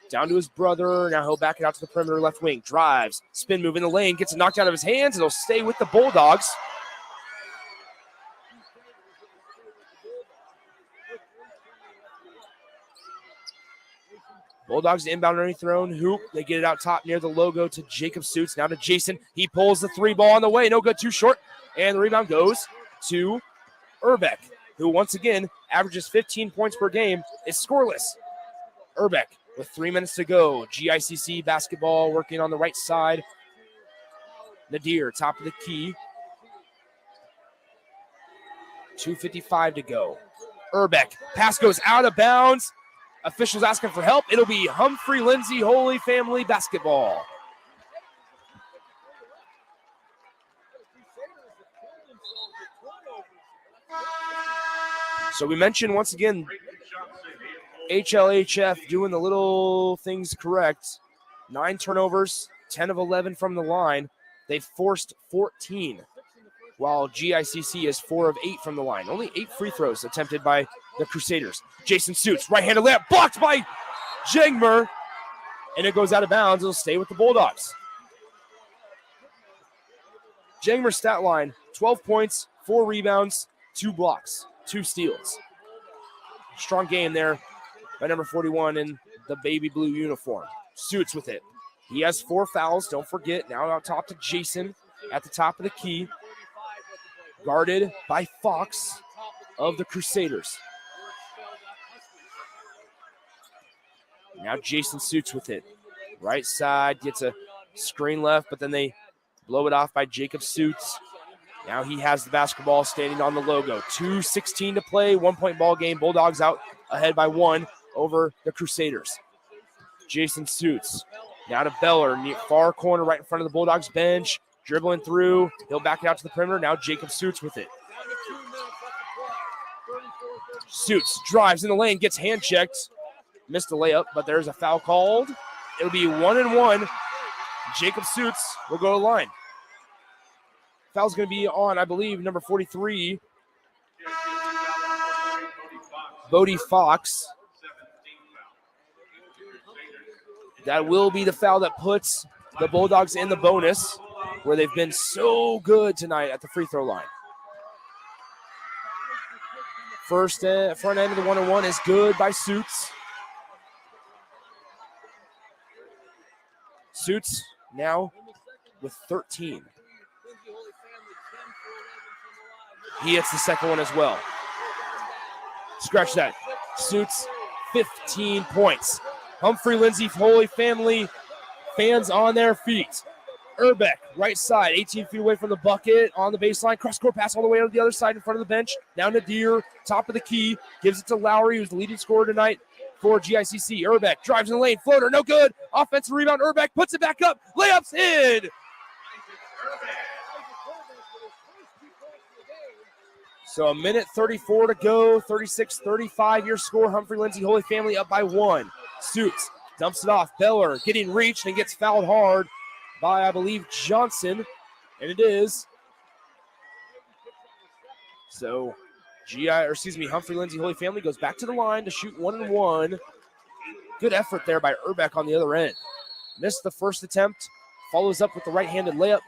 Down to his brother. Now he'll back it out to the perimeter left wing. Drives. Spin move in the lane. Gets it knocked out of his hands. And he'll stay with the Bulldogs. Bulldogs inbound underneath their own hoop. They get it out top near the logo to Jacob Suits. Now to Jason. He pulls the three ball on the way. No good, too short. And the rebound goes to Herbeck, who once again averages 15 points per game, is scoreless. Herbeck with 3 minutes to go. GICC basketball working on the right side. Nadir, top of the key. 2:55 to go. Herbeck, pass goes out of bounds. Officials asking for help. It'll be Humphrey-Lindsay, Holy Family basketball. So we mentioned once again, HLHF doing the little things correct. 9 turnovers, 10 of 11 from the line. They've forced 14, while GICC is 4 of 8 from the line. Only 8 free throws attempted by the Crusaders. Jason Suits, right-handed layup, blocked by Jangmer, and it goes out of bounds. It'll stay with the Bulldogs. Jangmer's stat line, 12 points, 4 rebounds, 2 blocks, 2 steals. Strong game there by number 41 in the baby blue uniform. Suits with it. He has 4 fouls, don't forget. Now out top to Jason at the top of the key. Guarded by Fox of the Crusaders. Now Jason Suits with it. Right side gets a screen left, but then they blow it off by Jacob Suits. Now he has the basketball standing on the logo. 2:16 to play, 1-point ball game. Bulldogs out ahead by 1 over the Crusaders. Jason Suits. Now to Beller, far corner right in front of the Bulldogs bench. Dribbling through. He'll back it out to the perimeter. Now Jacob Suits with it. Suits drives in the lane, gets hand checked. Missed the layup, but there's a foul called. It'll be 1-1. Jacob Suits will go to the line. Foul's going to be on, I believe, number 43. Bodie Fox. That will be the foul that puts the Bulldogs in the bonus, where they've been so good tonight at the free throw line. Front end of the 1-1 is good by Suits. Suits now with 13. He hits the second one as well. Scratch that. Suits, 15 points. Humphrey-Lindsay Holy Family fans on their feet. Urbeck, right side, 18 feet away from the bucket on the baseline. Cross-court pass all the way to the other side in front of the bench. Now Nadir, top of the key, gives it to Lowry, who's the leading scorer tonight for GICC. Urbeck drives in the lane, floater, no good. Offensive rebound, Urbeck puts it back up. Layups in. So a minute 34 to go, 36-35 your score. Humphrey-Lindsay Holy Family up by 1. Suits dumps it off. Beller getting reached and gets fouled hard by, I believe, Johnson. And it is. So Humphrey-Lindsay Holy Family goes back to the line to shoot 1-1. Good effort there by Urbeck on the other end. Missed the first attempt, follows up with the right-handed layup,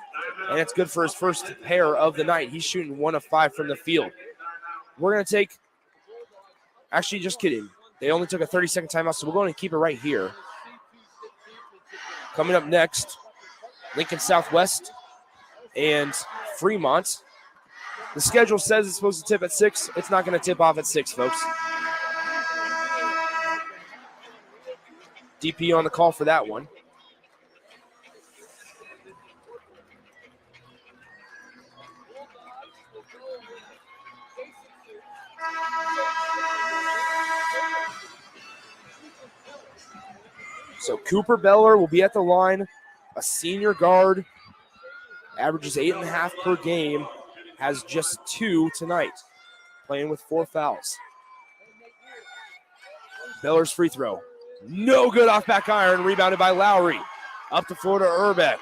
and it's good for his first pair of the night. He's shooting 1 of 5 from the field. We're going to take, actually, just kidding. They only took a 30-second timeout, so we're going to keep it right here. Coming up next, Lincoln Southwest and Fremont. The schedule says it's supposed to tip at 6. It's not going to tip off at 6, folks. DP on the call for that one. So Cooper Beller will be at the line, a senior guard, averages 8.5 per game, has just 2 tonight, playing with 4 fouls. Beller's free throw. No good off back iron, rebounded by Lowry. Up the floor to Urbeck.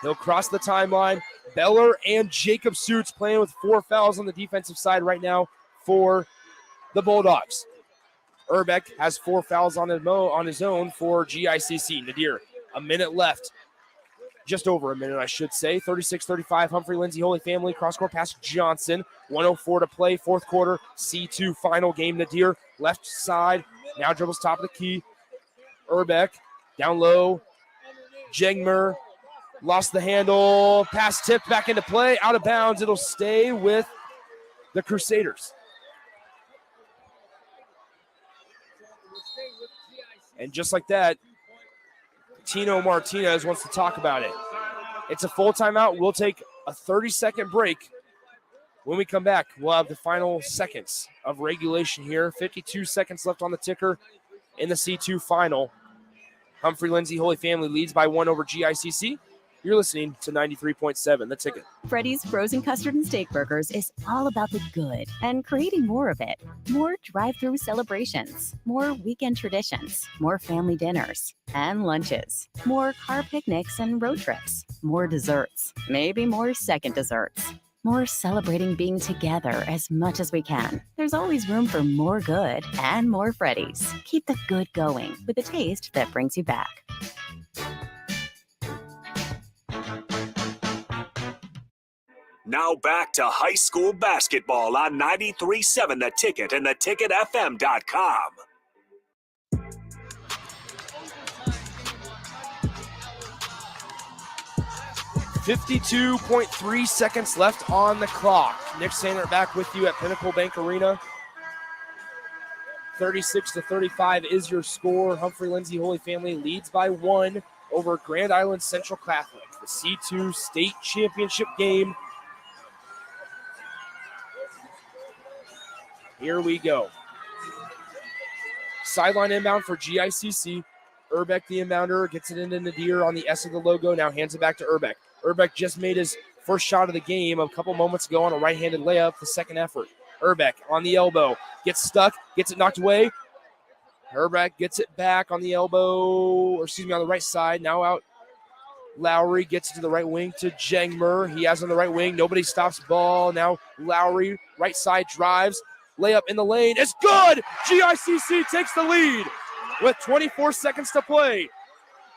He'll cross the timeline. Beller and Jacob Suits playing with 4 fouls on the defensive side right now for the Bulldogs. Urbeck has 4 fouls on his own for GICC. Nadir, a minute left. Just over a minute, I should say. 36-35, Humphrey-Lindsay Holy Family. Cross-court pass Johnson. 1:04 to play, fourth quarter. C2 final game. Nadir, left side. Now dribbles top of the key. Urbeck, down low. Jengmer, lost the handle. Pass tipped back into play. Out of bounds. It'll stay with the Crusaders. And just like that, Tino Martinez wants to talk about it. It's a full timeout. We'll take a 30-second break. When we come back, we'll have the final seconds of regulation here. 52 seconds left on the ticker in the C2 final. Humphrey-Lindsay Holy Family leads by 1 over GICC. You're listening to 93.7, The Ticket. Freddy's Frozen Custard and Steak Burgers is all about the good and creating more of it. More drive-through celebrations, more weekend traditions, more family dinners and lunches, more car picnics and road trips, more desserts, maybe more second desserts, more celebrating being together as much as we can. There's always room for more good and more Freddy's. Keep the good going with a taste that brings you back. Now back to high school basketball on 93.7 The Ticket and theticketfm.com. 52.3 seconds left on the clock. Nick Sainer back with you at Pinnacle Bank Arena. 36-35 is your score. Humphrey-Lindsay Holy Family leads by 1 over Grand Island Central Catholic. The C2 state championship game. Here we go. Sideline inbound for GICC. Urbeck, the inbounder, gets it into Nadir on the S of the logo. Now hands it back to Urbeck. Urbeck just made his first shot of the game a couple moments ago on a right-handed layup, the second effort. Urbeck on the elbow, gets stuck, gets it knocked away. Urbeck gets it back on the elbow, on the right side. Now out. Lowry gets it to the right wing to Jangmer. He has on the right wing. Nobody stops ball. Now Lowry, right side, drives. Layup in the lane. It's good! GICC takes the lead with 24 seconds to play.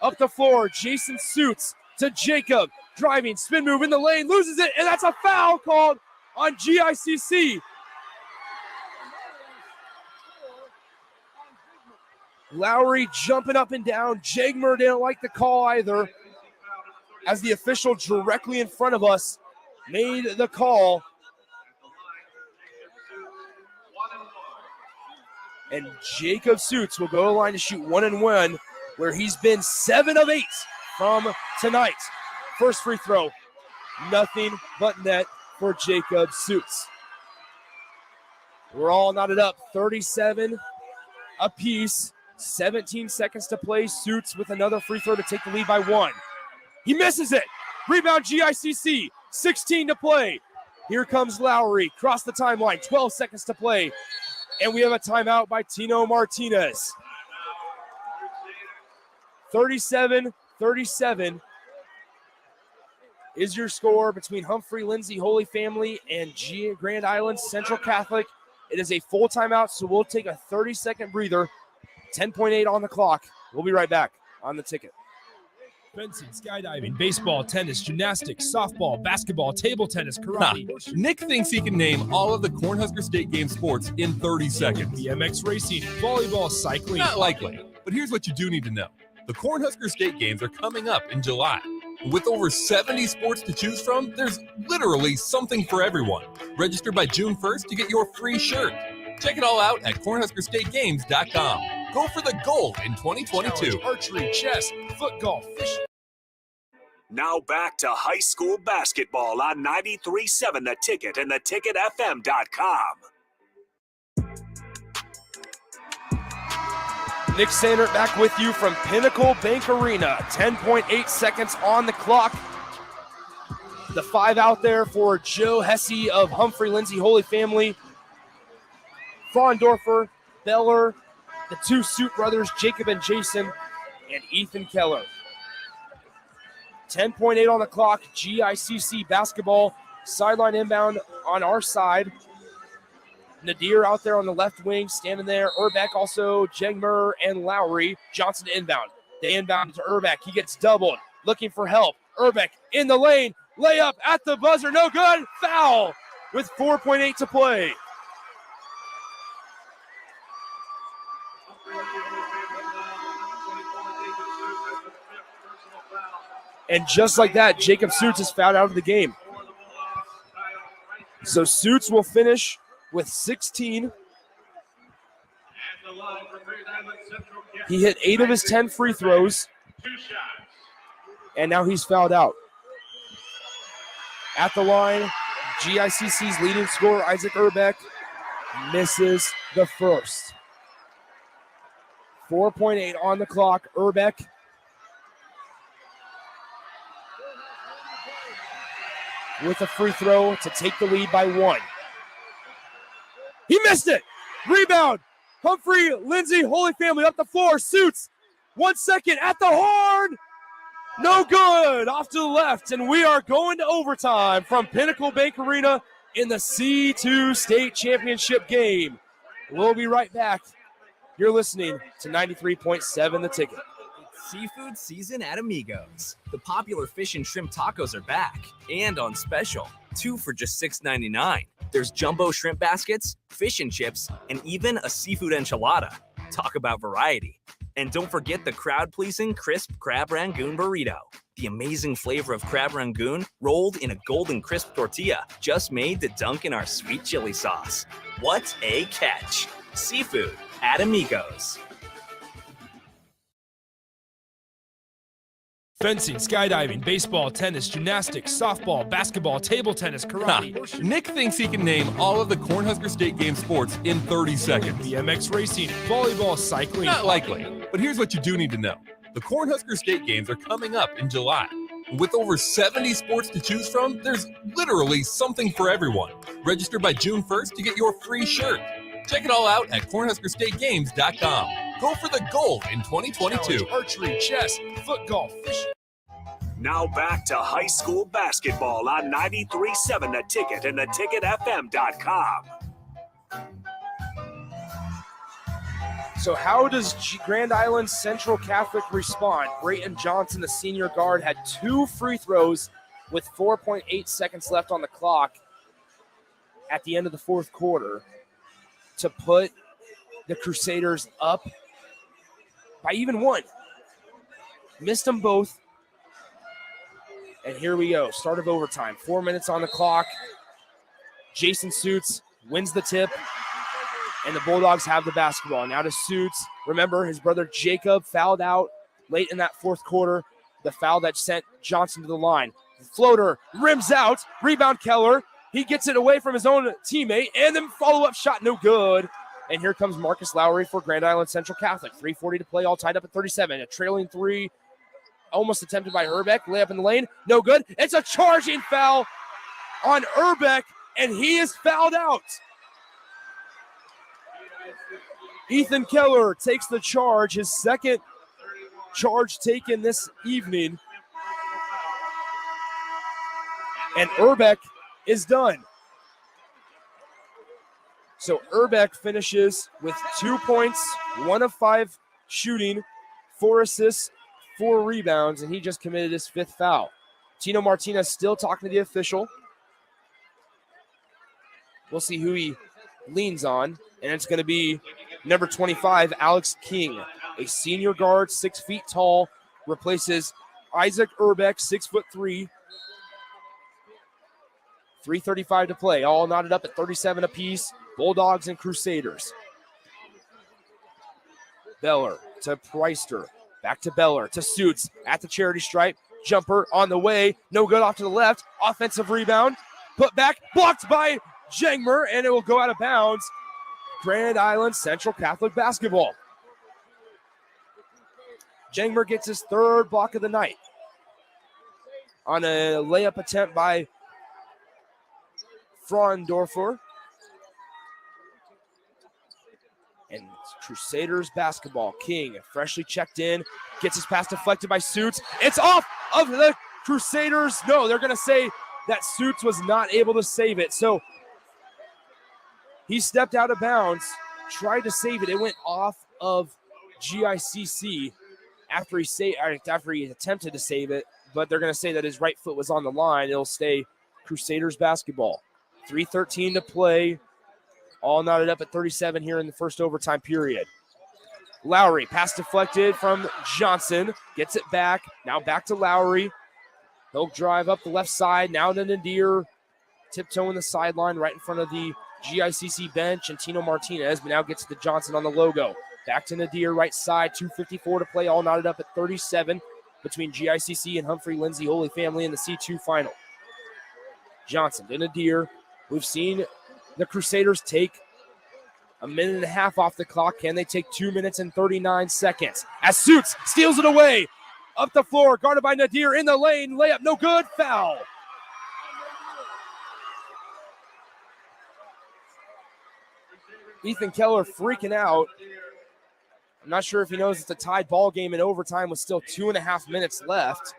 Up the floor, Jason Suits to Jacob. Driving, spin move in the lane, loses it, and that's a foul called on GICC. Lowry jumping up and down. Jagmer didn't like the call either, as the official directly in front of us made the call. And Jacob Suits will go to the line to shoot 1 and 1, where he's been 7 of 8 from tonight. First free throw, nothing but net for Jacob Suits. We're all knotted up, 37 apiece, 17 seconds to play. Suits with another free throw to take the lead by 1. He misses it. Rebound GICC, 16 to play. Here comes Lowry, cross the timeline, 12 seconds to play. And we have a timeout by Tino Martinez. 37-37 is your score between Humphrey-Lindsay Holy Family and Grand Island Central Catholic. It is a full timeout, so we'll take a 30-second breather. 10.8 on the clock. We'll be right back on The Ticket. Fencing, skydiving, baseball, tennis, gymnastics, softball, basketball, table tennis, karate. Nick thinks he can name all of the Cornhusker State Game sports in 30 seconds. BMX racing, volleyball, cycling. Not likely, but here's what you do need to know. The Cornhusker State Games are coming up in July. With over 70 sports to choose from, there's literally something for everyone. Register by June 1st to get your free shirt. Check it all out at CornhuskerStateGames.com. Go for the gold in 2022. Challenge, archery, chess, foot golf, fishing. Now back to high school basketball on 93.7 The Ticket and theticketfm.com. Nick Sainer back with you from Pinnacle Bank Arena. 10.8 seconds on the clock. The 5 out there for Joe Hesse of Humphrey-Lindsay Holy Family. Frondorfer, Beller, the 2 Suit brothers, Jacob and Jason, and Ethan Keller. 10.8 on the clock. GICC basketball. Sideline inbound on our side. Nadir out there on the left wing, standing there. Urbeck also, Jengmer and Lowry. Johnson inbound. They inbound to Urbeck. He gets doubled. Looking for help. Urbeck in the lane. Layup at the buzzer. No good. Foul with 4.8 to play. And just like that, Jacob Suits is fouled out of the game. So Suits will finish with 16. He hit 8 of his 10 free throws. And now he's fouled out. At the line, GICC's leading scorer, Isaac Urbeck, misses the first. 4.8 on the clock. Urbeck with a free throw to take the lead by 1. He missed it. Rebound. Humphrey-Lindsay Holy Family up the floor. Suits. 1 second at the horn. No good. Off to the left. And we are going to overtime from Pinnacle Bank Arena in the C2 State Championship game. We'll be right back. You're listening to 93.7 The Ticket. Seafood season at Amigos. The popular fish and shrimp tacos are back and on special. 2 for just $6.99. There's jumbo shrimp baskets, fish and chips, and even a seafood enchilada. Talk about variety. And don't forget the crowd-pleasing crisp crab rangoon burrito. The amazing flavor of crab rangoon rolled in a golden crisp tortilla, just made to dunk in our sweet chili sauce. What a catch! Seafood at Amigos. Fencing, skydiving, baseball, tennis, gymnastics, softball, basketball, table tennis, karate. Nick thinks he can name all of the Cornhusker State Game sports in 30 seconds. BMX racing, volleyball, cycling. Not likely, but here's what you do need to know. The Cornhusker State Games are coming up in July. With over 70 sports to choose from, there's literally something for everyone. Register by June 1st to get your free shirt. Check it all out at CornhuskerStateGames.com. Go for the gold in 2022. Challenge, archery, chess, foot golf, fishing. Now back to high school basketball on 93.7 The Ticket and theticketfm.com. So how does Grand Island Central Catholic respond? Brayton Johnson, the senior guard, had 2 free throws with 4.8 seconds left on the clock at the end of the fourth quarter to put the Crusaders up by even 1. Missed them both. And here we go. Start of overtime. 4 minutes on the clock. Jason Suits wins the tip. And the Bulldogs have the basketball. Now to Suits. Remember, his brother Jacob fouled out late in that fourth quarter. The foul that sent Johnson to the line. Floater rims out. Rebound Keller. He gets it away from his own teammate. And then follow-up shot, no good. And here comes Marcus Lowry for Grand Island Central Catholic. 3:40 to play, all tied up at 37. A trailing 3, almost attempted by Herbeck. Layup in the lane, no good. It's a charging foul on Herbeck, and he is fouled out. Ethan Keller takes the charge, his second charge taken this evening. And Herbeck is done. So Herbeck finishes with 2 points, 1 of 5 shooting, 4 assists, 4 rebounds, and he just committed his 5th foul. Tino Martinez still talking to the official. We'll see who he leans on, and it's going to be number 25, Alex King, a senior guard, 6 feet tall, replaces Isaac Herbeck, 6'3". 3:35 to play, all knotted up at 37 apiece. Bulldogs and Crusaders. Beller to Preister. Back to Beller to Suits at the charity stripe. Jumper on the way. No good off to the left. Offensive rebound. Put back. Blocked by Jangmer, and it will go out of bounds. Grand Island Central Catholic basketball. Jangmer gets his 3rd block of the night on a layup attempt by Frondorfer. And Crusaders basketball. King, freshly checked in, gets his pass deflected by Suits. It's off of the Crusaders. No, they're going to say that Suits was not able to save it. So he stepped out of bounds, tried to save it. It went off of GICC after he attempted to save it, but they're going to say that his right foot was on the line. It'll stay Crusaders basketball. 3:13 to play. All knotted up at 37 here in the first overtime period. Lowry, pass deflected from Johnson. Gets it back. Now back to Lowry. He'll drive up the left side. Now to Nadir. Tiptoeing the sideline right in front of the GICC bench. And Tino Martinez, but now gets to Johnson on the logo. Back to Nadir, right side. 2:54 to play. All knotted up at 37 between GICC and Humphrey-Lindsay Holy Family in the C2 final. Johnson to Nadir. We've seen the Crusaders take a minute and a half off the clock. Can they take 2 minutes and 39 seconds? As Suits steals it away. Up the floor, guarded by Nadir in the lane. Layup, no good. Foul. Ethan Keller freaking out. I'm not sure if he knows it's a tied ball game in overtime with still 2.5 minutes left.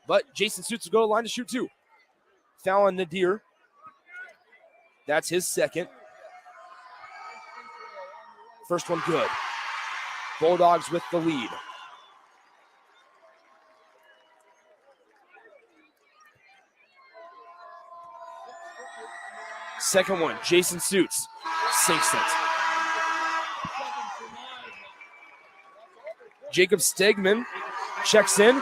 But Jason Suits will go to the line to shoot 2. Foul on Nadir. That's his second. First one good. Bulldogs with the lead. Second one, Jason Suits sinks it. Jacob Stegman checks in.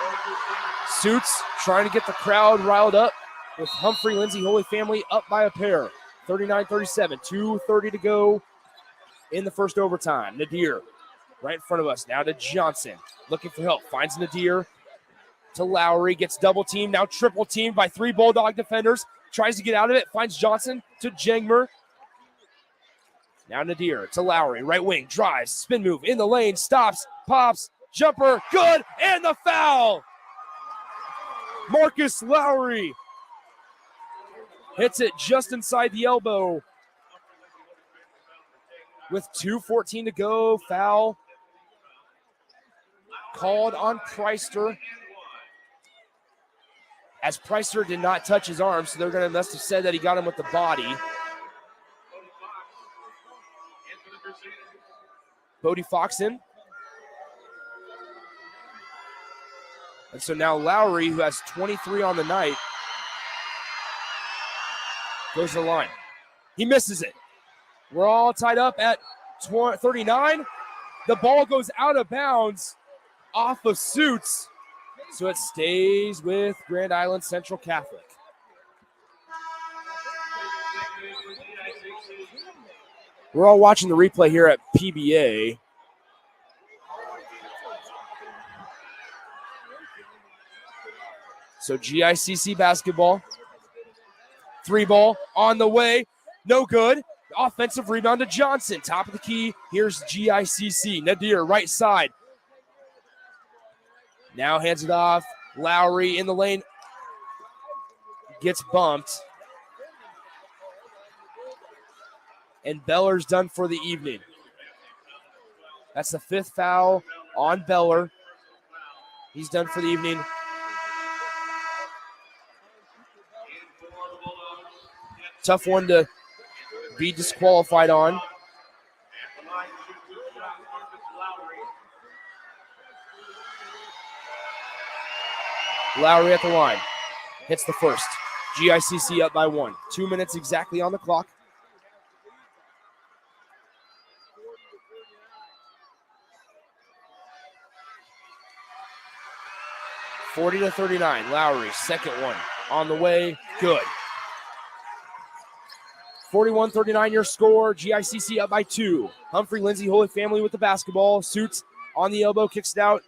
Suits trying to get the crowd riled up with Humphrey-Lindsay Holy Family up by a pair. 39-37, 2:30 to go in the first overtime. Nadir right in front of us. Now to Johnson, looking for help. Finds Nadir to Lowry, gets double teamed, now triple teamed by 3 Bulldog defenders. Tries to get out of it, finds Johnson to Jangmer. Now Nadir to Lowry, right wing, drives, spin move in the lane, stops, pops, jumper, good, and the foul. Marcus Lowry hits it just inside the elbow. With 2:14 to go, foul called on Preister. As Preister did not touch his arm, so they're going to must have said that he got him with the body. Bodie Fox in. And so now Lowry, who has 23 on the night, goes to the line. He misses it. We're all tied up at 39. The ball goes out of bounds off of Suits. So it stays with Grand Island Central Catholic. We're all watching the replay here at PBA. So GICC basketball. 3 ball on the way. No good. Offensive rebound to Johnson. Top of the key. Here's GICC. Nadir, right side. Now hands it off. Lowry in the lane. Gets bumped. And Beller's done for the evening. That's the 5th foul on Beller. He's done for the evening. Tough one to be disqualified on. Lowry at the line. Hits the first. GICC up by 1. 2 minutes exactly on the clock. (40-39). Lowry, second one. On the way. Good. 41-39 your score. GICC up by 2. Humphrey-Lindsay Holy Family with the basketball. Suits on the elbow. Kicks it out.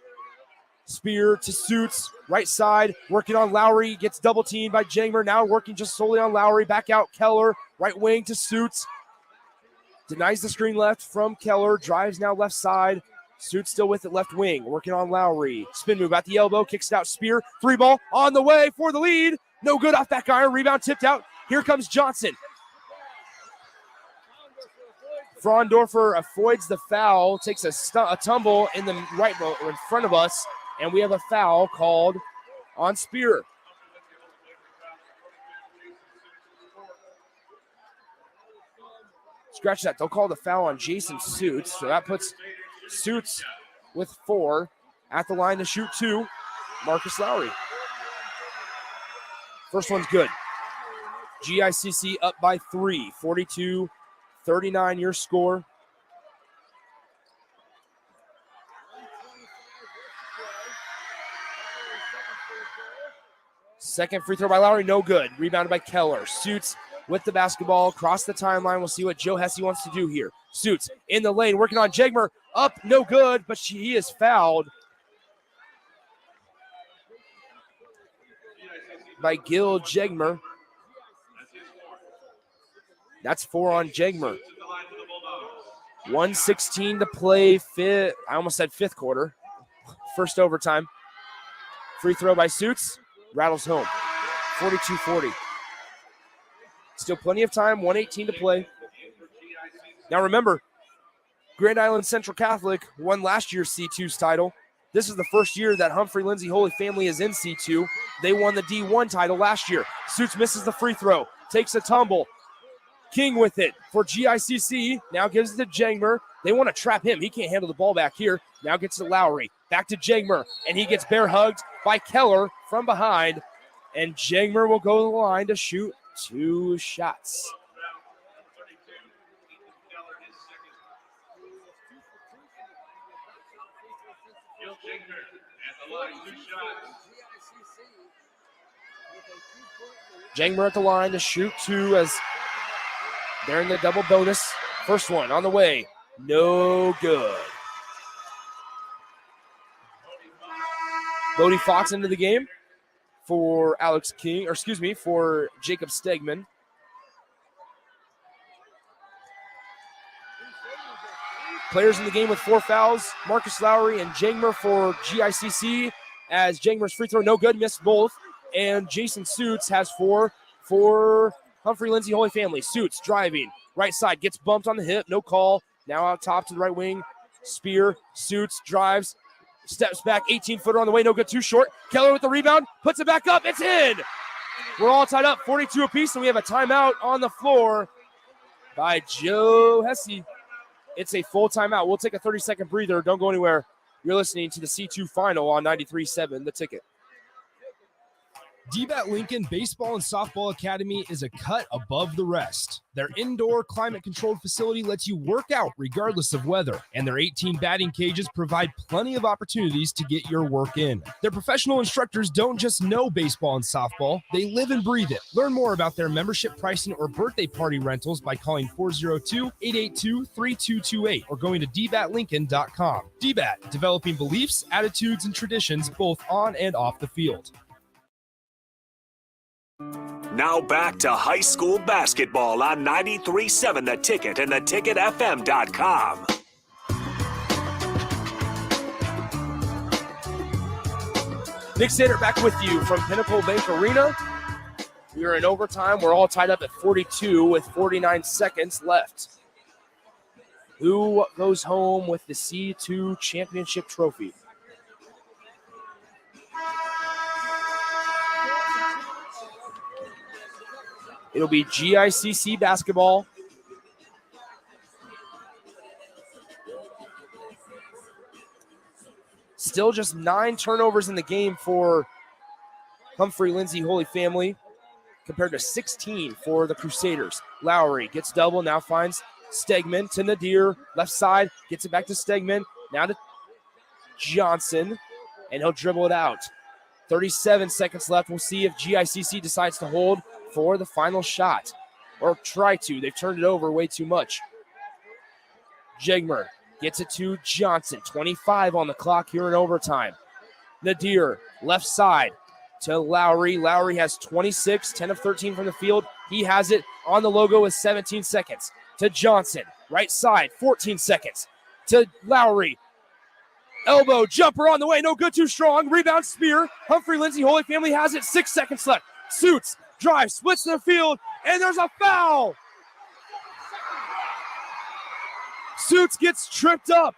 Spear to Suits, right side, working on Lowry, gets double teamed by Jangmer, now working just solely on Lowry, back out Keller, right wing to Suits, denies the screen left from Keller, drives now left side, Suits still with it left wing, working on Lowry, spin move at the elbow, kicks it out, Spear, 3 ball, on the way for the lead, no good off back iron, rebound tipped out, here comes Johnson. Frondorfer avoids the foul, takes a tumble in the right in front of us, and we have a foul called on Spear. Scratch that. They'll call the foul on Jason Suits. So that puts Suits with 4 at the line to shoot 2. Marcus Lowry. First one's good. GICC up by 3. 42-39 your score. Second free throw by Lowry, no good. Rebounded by Keller. Suits with the basketball across the timeline. We'll see what Joe Hesse wants to do here. Suits in the lane, working on Jagmer. Up, no good, but he is fouled by Gil Jagmer. That's 4 on Jagmer. 1:16 to play. I almost said 5th quarter. First overtime. Free throw by Suits. Rattles home. 42-40. Still plenty of time. 1:18 to play. Now remember, Grand Island Central Catholic won last year's C2's title. This is the first year that Humphrey-Lindsay Holy Family is in C2. They won the D1 title last year. Suits misses the free throw. Takes a tumble. King with it for GICC. Now gives it to Jangmer. They want to trap him. He can't handle the ball back here. Now gets to Lowry. Back to Jagmer. And he gets bear hugged by Keller from behind. And Jagmer will go to the line to shoot 2 shots. Jagmer at the line to shoot 2 as they're in the double bonus. First one on the way. No good. Bodie Fox into the game for for Jacob Stegman. Players in the game with 4 fouls, Marcus Lowry and Jagmer for GICC, as Jagmer's free throw no good, missed both. And Jason Suits has 4 for Humphrey-Lindsay Holy Family. Suits driving, right side, gets bumped on the hip, no call. Now out top to the right wing. Spear, Suits, drives, steps back, 18-footer on the way, no good, too short. Keller with the rebound, puts it back up, it's in! We're all tied up, 42 apiece, and we have a timeout on the floor by Joe Hesse. It's a full timeout. We'll take a 30-second breather. Don't go anywhere. You're listening to the C2 Final on 93.7 The Ticket. DBAT Lincoln Baseball and Softball Academy is a cut above the rest. Their indoor climate-controlled facility lets you work out regardless of weather, and their 18 batting cages provide plenty of opportunities to get your work in. Their professional instructors don't just know baseball and softball, they live and breathe it. Learn more about their membership pricing or birthday party rentals by calling 402-882-3228 or going to dbatlincoln.com. DBAT, developing beliefs, attitudes, and traditions both on and off the field. Now back to high school basketball on 93.7 The Ticket and theticketfm.com. Nick Sater back with you from Pinnacle Bank Arena. We are in overtime. We're all tied up at 42 with 49 seconds left. Who goes home with the C2 championship trophy? It'll be GICC basketball. Still just 9 turnovers in the game for Humphrey-Lindsay Holy Family compared to 16 for the Crusaders. Lowry gets double, now finds Stegman to Nadir. Left side, gets it back to Stegman. Now to Johnson, and he'll dribble it out. 37 seconds left. We'll see if GICC decides to hold for the final shot, or try to. They've turned it over way too much. Jagmer gets it to Johnson. 25 on the clock here in overtime. Nadir, left side to Lowry. Lowry has 26, 10 of 13 from the field. He has it on the logo with 17 seconds. To Johnson, right side, 14 seconds. To Lowry. Elbow, jumper on the way, no good, too strong. Rebound, Spear. Humphrey-Lindsay Holy Family has it, 6 seconds left. Suits, drive, splits the field, and there's a foul. Suits gets tripped up.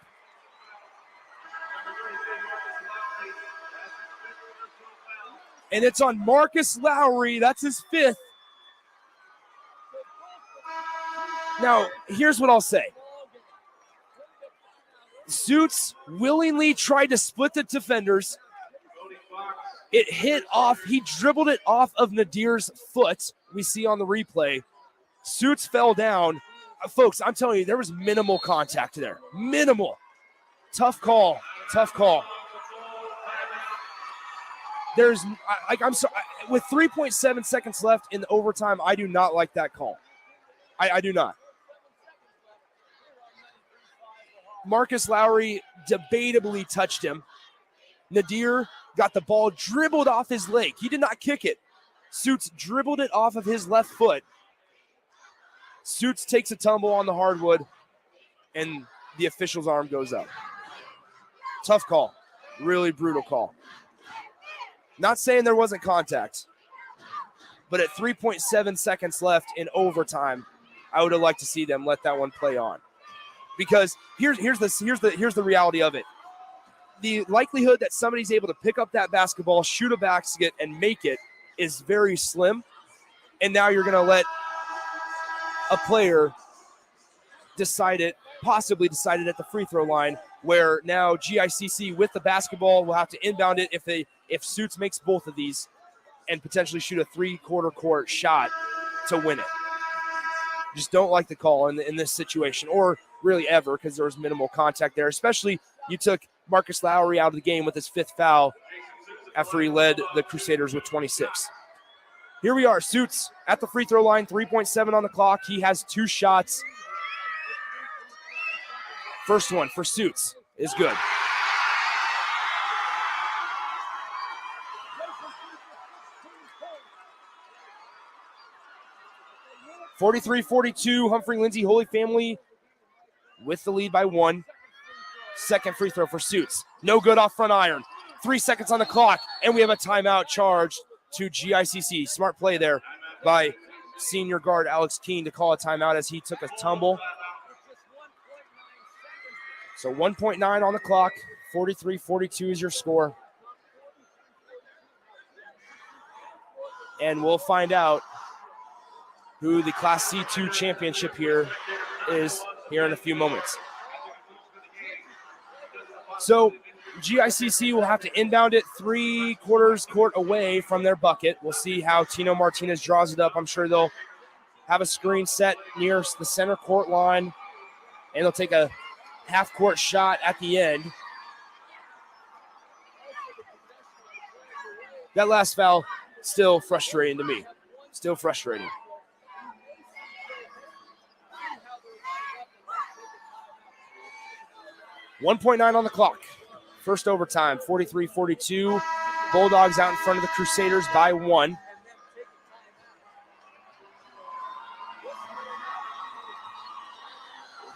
And it's on Marcus Lowry. That's his 5th. Now, here's what I'll say. Suits willingly tried to split the defenders. It hit off. He dribbled it off of Nadir's foot. We see on the replay. Suits fell down. Folks, I'm telling you, there was minimal contact there. Minimal. Tough call. Tough call. I'm sorry. With 3.7 seconds left in the overtime, I do not like that call. I do not. Marcus Lowry debatably touched him. Nadir got the ball dribbled off his leg. He did not kick it. Suits dribbled it off of his left foot. Suits takes a tumble on the hardwood, and the official's arm goes up. Tough call. Really brutal call. Not saying there wasn't contact, but at 3.7 seconds left in overtime, I would have liked to see them let that one play on. Because here's the reality of it. The likelihood that somebody's able to pick up that basketball, shoot a basket, and make it is very slim. And now you're going to let a player possibly decided at the free throw line, where now GICC with the basketball will have to inbound it if Suits makes both of these and potentially shoot a three-quarter court shot to win it. Just don't like the call in this situation, or really ever, because there was minimal contact there. Especially you took Marcus Lowry out of the game with his 5th foul after he led the Crusaders with 26. Here we are, Suits at the free throw line, 3.7 on the clock. He has 2 shots. First one for Suits is good. (43-42), Humphrey-Lindsay Holy Family with the lead by 1. Second free throw for Suits. No good off front iron. 3 seconds on the clock, and we have a timeout charged to GICC. Smart play there by senior guard Alex Keene to call a timeout as he took a tumble. So 1.9 on the clock. 43-42 is your score. And we'll find out who the Class C2 championship here is here in a few moments. So GICC will have to inbound it 3/4 court away from their bucket. We'll see how Tino Martinez draws it up. I'm sure they'll have a screen set near the center court line, and they'll take a half-court shot at the end. That last foul, still frustrating to me. Still frustrating. .9 on the clock. First overtime, 43-42. Bulldogs out in front of the Crusaders by 1.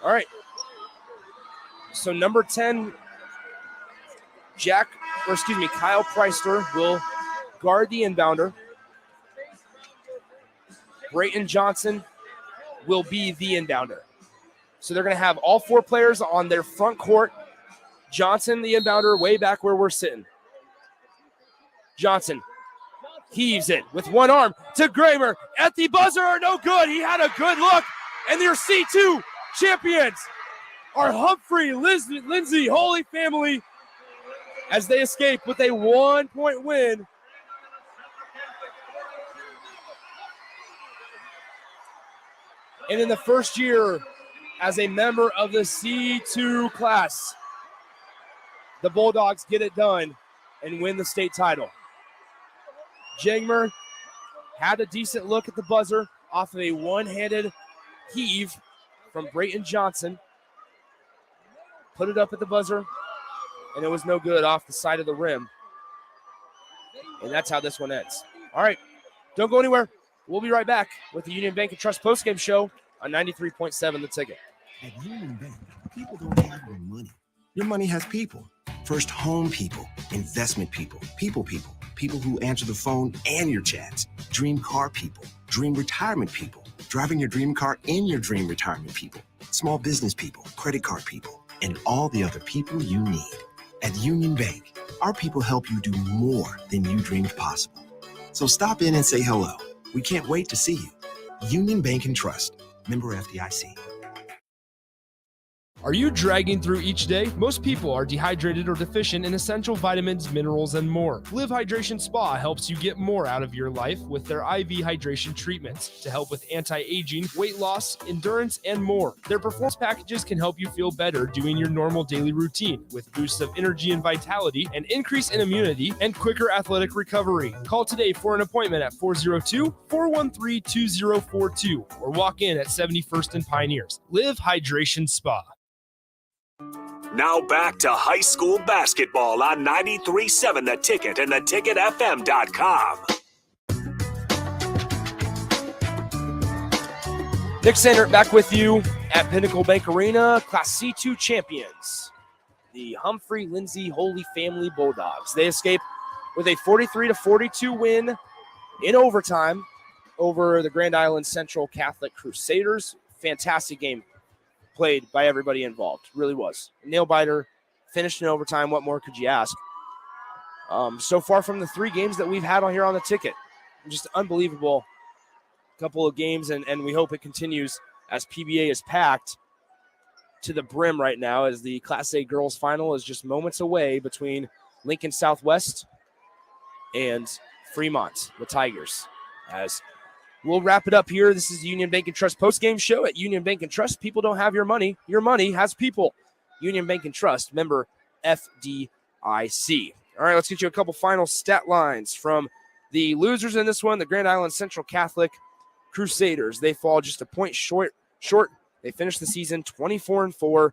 All right. So number 10, Kyle Preister will guard the inbounder. Brayton Johnson will be the inbounder. So they're going to have all 4 players on their front court. Johnson, the inbounder, way back where we're sitting. Johnson heaves it with one arm to Kramer at the buzzer. No good. He had a good look. And your C2 champions are Humphrey-Lindsay Holy Family as they escape with a 1-point win. And in the first year as a member of the C2 class, the Bulldogs get it done and win the state title. Jangmer had a decent look at the buzzer off of a one-handed heave from Brayton Johnson. Put it up at the buzzer, and it was no good off the side of the rim. And that's how this one ends. All right, don't go anywhere. We'll be right back with the Union Bank and Trust postgame show on 93.7 The Ticket. At Union Bank, people don't have your money. Your money has people. First home people, investment people, people who answer the phone and your chats, dream car people, dream retirement people, driving your dream car in your dream retirement people, small business people, credit card people, and all the other people you need. At Union Bank, our people help you do more than you dreamed possible. So stop in and say hello. We can't wait to see you. Union Bank and Trust, member FDIC. Are you dragging through each day? Most people are dehydrated or deficient in essential vitamins, minerals, and more. Live Hydration Spa helps you get more out of your life with their IV hydration treatments to help with anti-aging, weight loss, endurance, and more. Their performance packages can help you feel better doing your normal daily routine with boosts of energy and vitality, an increase in immunity, and quicker athletic recovery. Call today for an appointment at 402-413-2042 or walk in at 71st and Pioneers. Live Hydration Spa. Now back to high school basketball on 93.7 The Ticket and theticketfm.com. Nick Sander back with you at Pinnacle Bank Arena. Class C2 champions, the Humphrey-Lindsay Holy Family Bulldogs. They escape with a 43-42 win in overtime over the Grand Island Central Catholic Crusaders. Fantastic game played by everybody involved. Really was. Nail biter, finished in overtime. What more could you ask? So far from the 3 games that we've had on here on the ticket, just unbelievable couple of games, and we hope it continues as PBA is packed to the brim right now as the Class A girls final is just moments away between Lincoln Southwest and Fremont, the Tigers. As we'll wrap it up here. This is the Union Bank and Trust postgame show at Union Bank and Trust. People don't have your money has people. Union Bank and Trust, member FDIC. All right, let's get you a couple final stat lines from the losers in this one, the Grand Island Central Catholic Crusaders. They fall just a point short. They finished the season 24-4.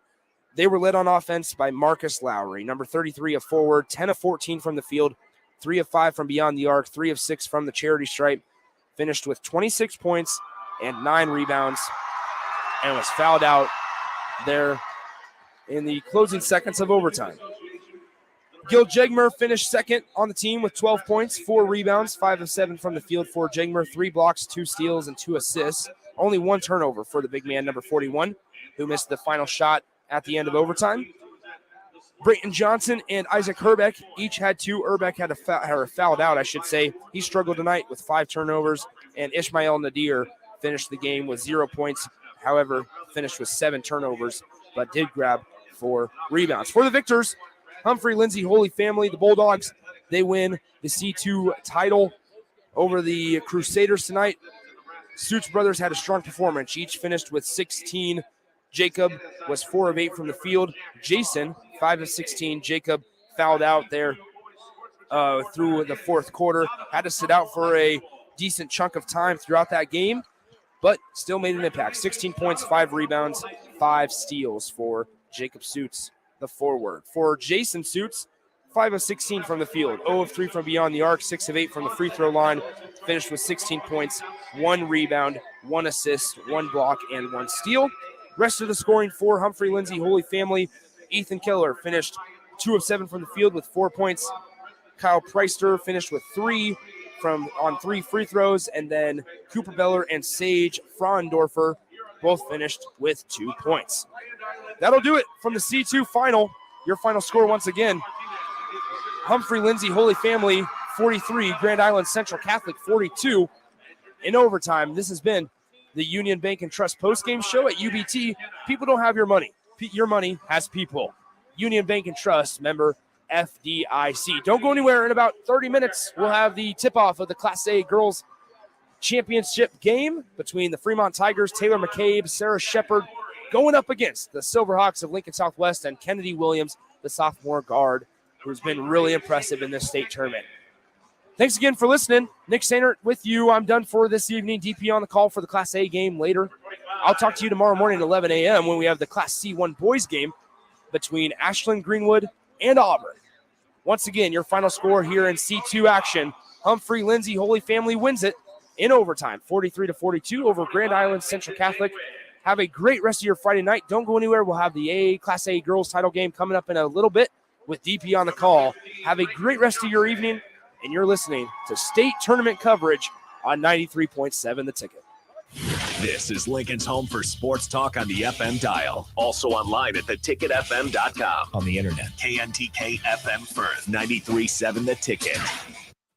They were led on offense by Marcus Lowry, number 33 of forward, 10 of 14 from the field, 3 of 5 from beyond the arc, 3 of 6 from the charity stripe. Finished with 26 points and 9 rebounds and was fouled out there in the closing seconds of overtime. Gil Jegmer finished second on the team with 12 points, 4 rebounds, 5 of 7 from the field for Jegmer, 3 blocks, 2 steals, and 2 assists. Only 1 turnover for the big man, number 41, who missed the final shot at the end of overtime. Brayton Johnson and Isaac Herbeck each had 2. Herbeck had fouled out, I should say. He struggled tonight with 5 turnovers, and Ishmael Nadir finished the game with 0 points. However, finished with 7 turnovers, but did grab 4 rebounds. For the victors, Humphrey-Lindsay Holy Family, the Bulldogs, they win the C2 title over the Crusaders tonight. Suits brothers had a strong performance. Each finished with 16. Jacob was 4 of 8 from the field. Jason, 5 of 16. Jacob fouled out there through the fourth quarter. Had to sit out for a decent chunk of time throughout that game, but still made an impact. 16 points, 5 rebounds, 5 steals for Jacob Suits, the forward. For Jason Suits, 5 of 16 from the field, 0 of 3 from beyond the arc, 6 of 8 from the free throw line. Finished with 16 points, 1 rebound, 1 assist, 1 block, and 1 steal. Rest of the scoring for Humphrey-Lindsay Holy Family, Ethan Keller finished 2 of 7 from the field with 4 points. Kyle Preister finished with 3 on 3 free throws, and then Cooper Beller and Sage Frondorfer both finished with 2 points. That'll do it from the C2 final. Your final score once again, Humphrey-Lindsay Holy Family 43, Grand Island Central Catholic 42. In overtime, this has been the Union Bank and Trust postgame show at UBT. People don't have your money. Your money has people. Union Bank and Trust, member FDIC. Don't go anywhere. In about 30 minutes, we'll have the tip-off of the Class A Girls Championship game between the Fremont Tigers, Taylor McCabe, Sarah Shepard, going up against the Silverhawks of Lincoln Southwest and Kennedy Williams, the sophomore guard, who's been really impressive in this state tournament. Thanks again for listening. Nick Sainert with you. I'm done for this evening. DP on the call for the Class A game later. I'll talk to you tomorrow morning at 11 a.m. when we have the Class C1 boys game between Ashland Greenwood and Auburn. Once again, your final score here in C2 action. Humphrey-Lindsay Holy Family wins it in overtime, 43-42 over Grand Island Central Catholic. Have a great rest of your Friday night. Don't go anywhere. We'll have the Class A girls title game coming up in a little bit with DP on the call. Have a great rest of your evening, and you're listening to state tournament coverage on 93.7 The Ticket. This is Lincoln's home for sports talk on the FM dial. Also online at theticketfm.com. On the internet, KNTK FM Firth, 93.7 The Ticket.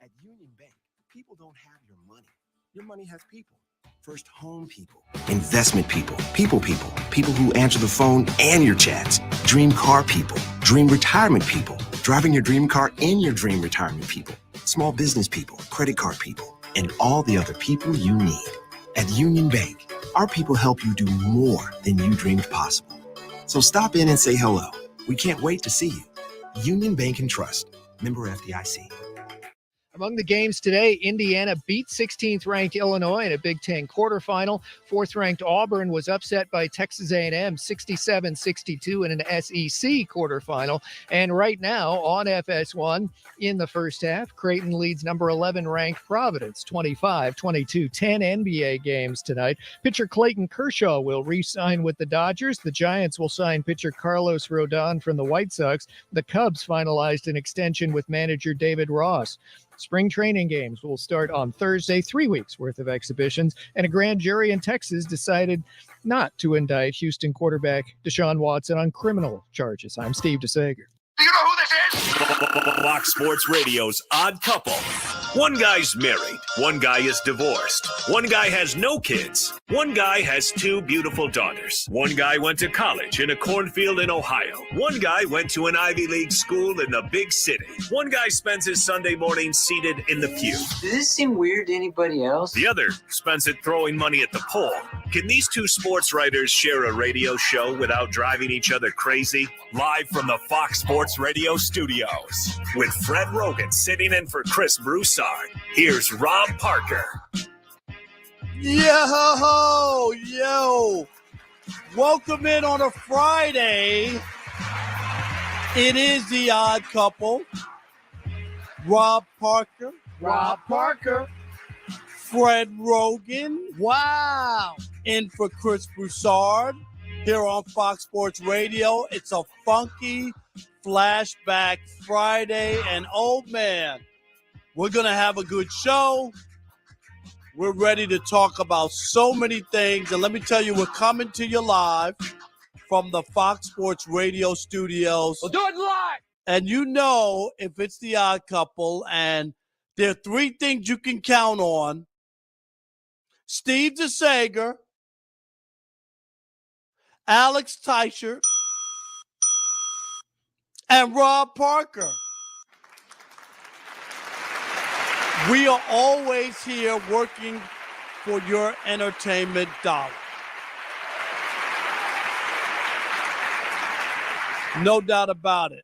At Union Bank, people don't have your money. Your money has people. First home people, investment people, people who answer the phone and your chats, dream car people, dream retirement people, driving your dream car in your dream retirement people, small business people, credit card people, and all the other people you need. At Union Bank, our people help you do more than you dreamed possible. So stop in and say hello. We can't wait to see you. Union Bank and Trust, member FDIC. Among the games today, Indiana beat 16th-ranked Illinois in a Big Ten quarterfinal. 4th-ranked Auburn was upset by Texas A&M 67-62 in an SEC quarterfinal. And right now on FS1 in the first half, Creighton leads number 11-ranked Providence 25-22. 10 NBA games tonight. Pitcher Clayton Kershaw will re-sign with the Dodgers. The Giants will sign pitcher Carlos Rodon from the White Sox. The Cubs finalized an extension with manager David Ross. Spring training games will start on Thursday, 3 weeks worth of exhibitions, and a grand jury in Texas decided not to indict Houston quarterback Deshaun Watson on criminal charges. I'm Steve DeSager. Do you know who this is? Fox Sports Radio's Odd Couple One guy's married. One guy is divorced. One guy has no kids. One guy has 2 beautiful daughters. One guy went to college in a cornfield in Ohio. One guy went to an Ivy League school in the big city. One guy spends his Sunday morning seated in the pew. Does this seem weird to anybody else? The other spends it throwing money at the pole. Can these 2 sports writers share a radio show without driving each other crazy? Live from the Fox Sports Radio studios, with Fred Rogan sitting in for Chris Broussard, here's Rob Parker. Yo! Welcome in on a Friday. It is the Odd Couple. Rob Parker. Fred Rogan. Wow. In for Chris Broussard here on Fox Sports Radio. It's a funky flashback Friday, and oh man, we're going to have a good show. We're ready to talk about so many things, and let me tell you, we're coming to you live from the Fox Sports Radio studios. We'll do it live. And you know, if it's the Odd Couple, and there are 3 things you can count on: Steve DeSager, Alex Teicher, and Rob Parker. We are always here working for your entertainment dollar. No doubt about it.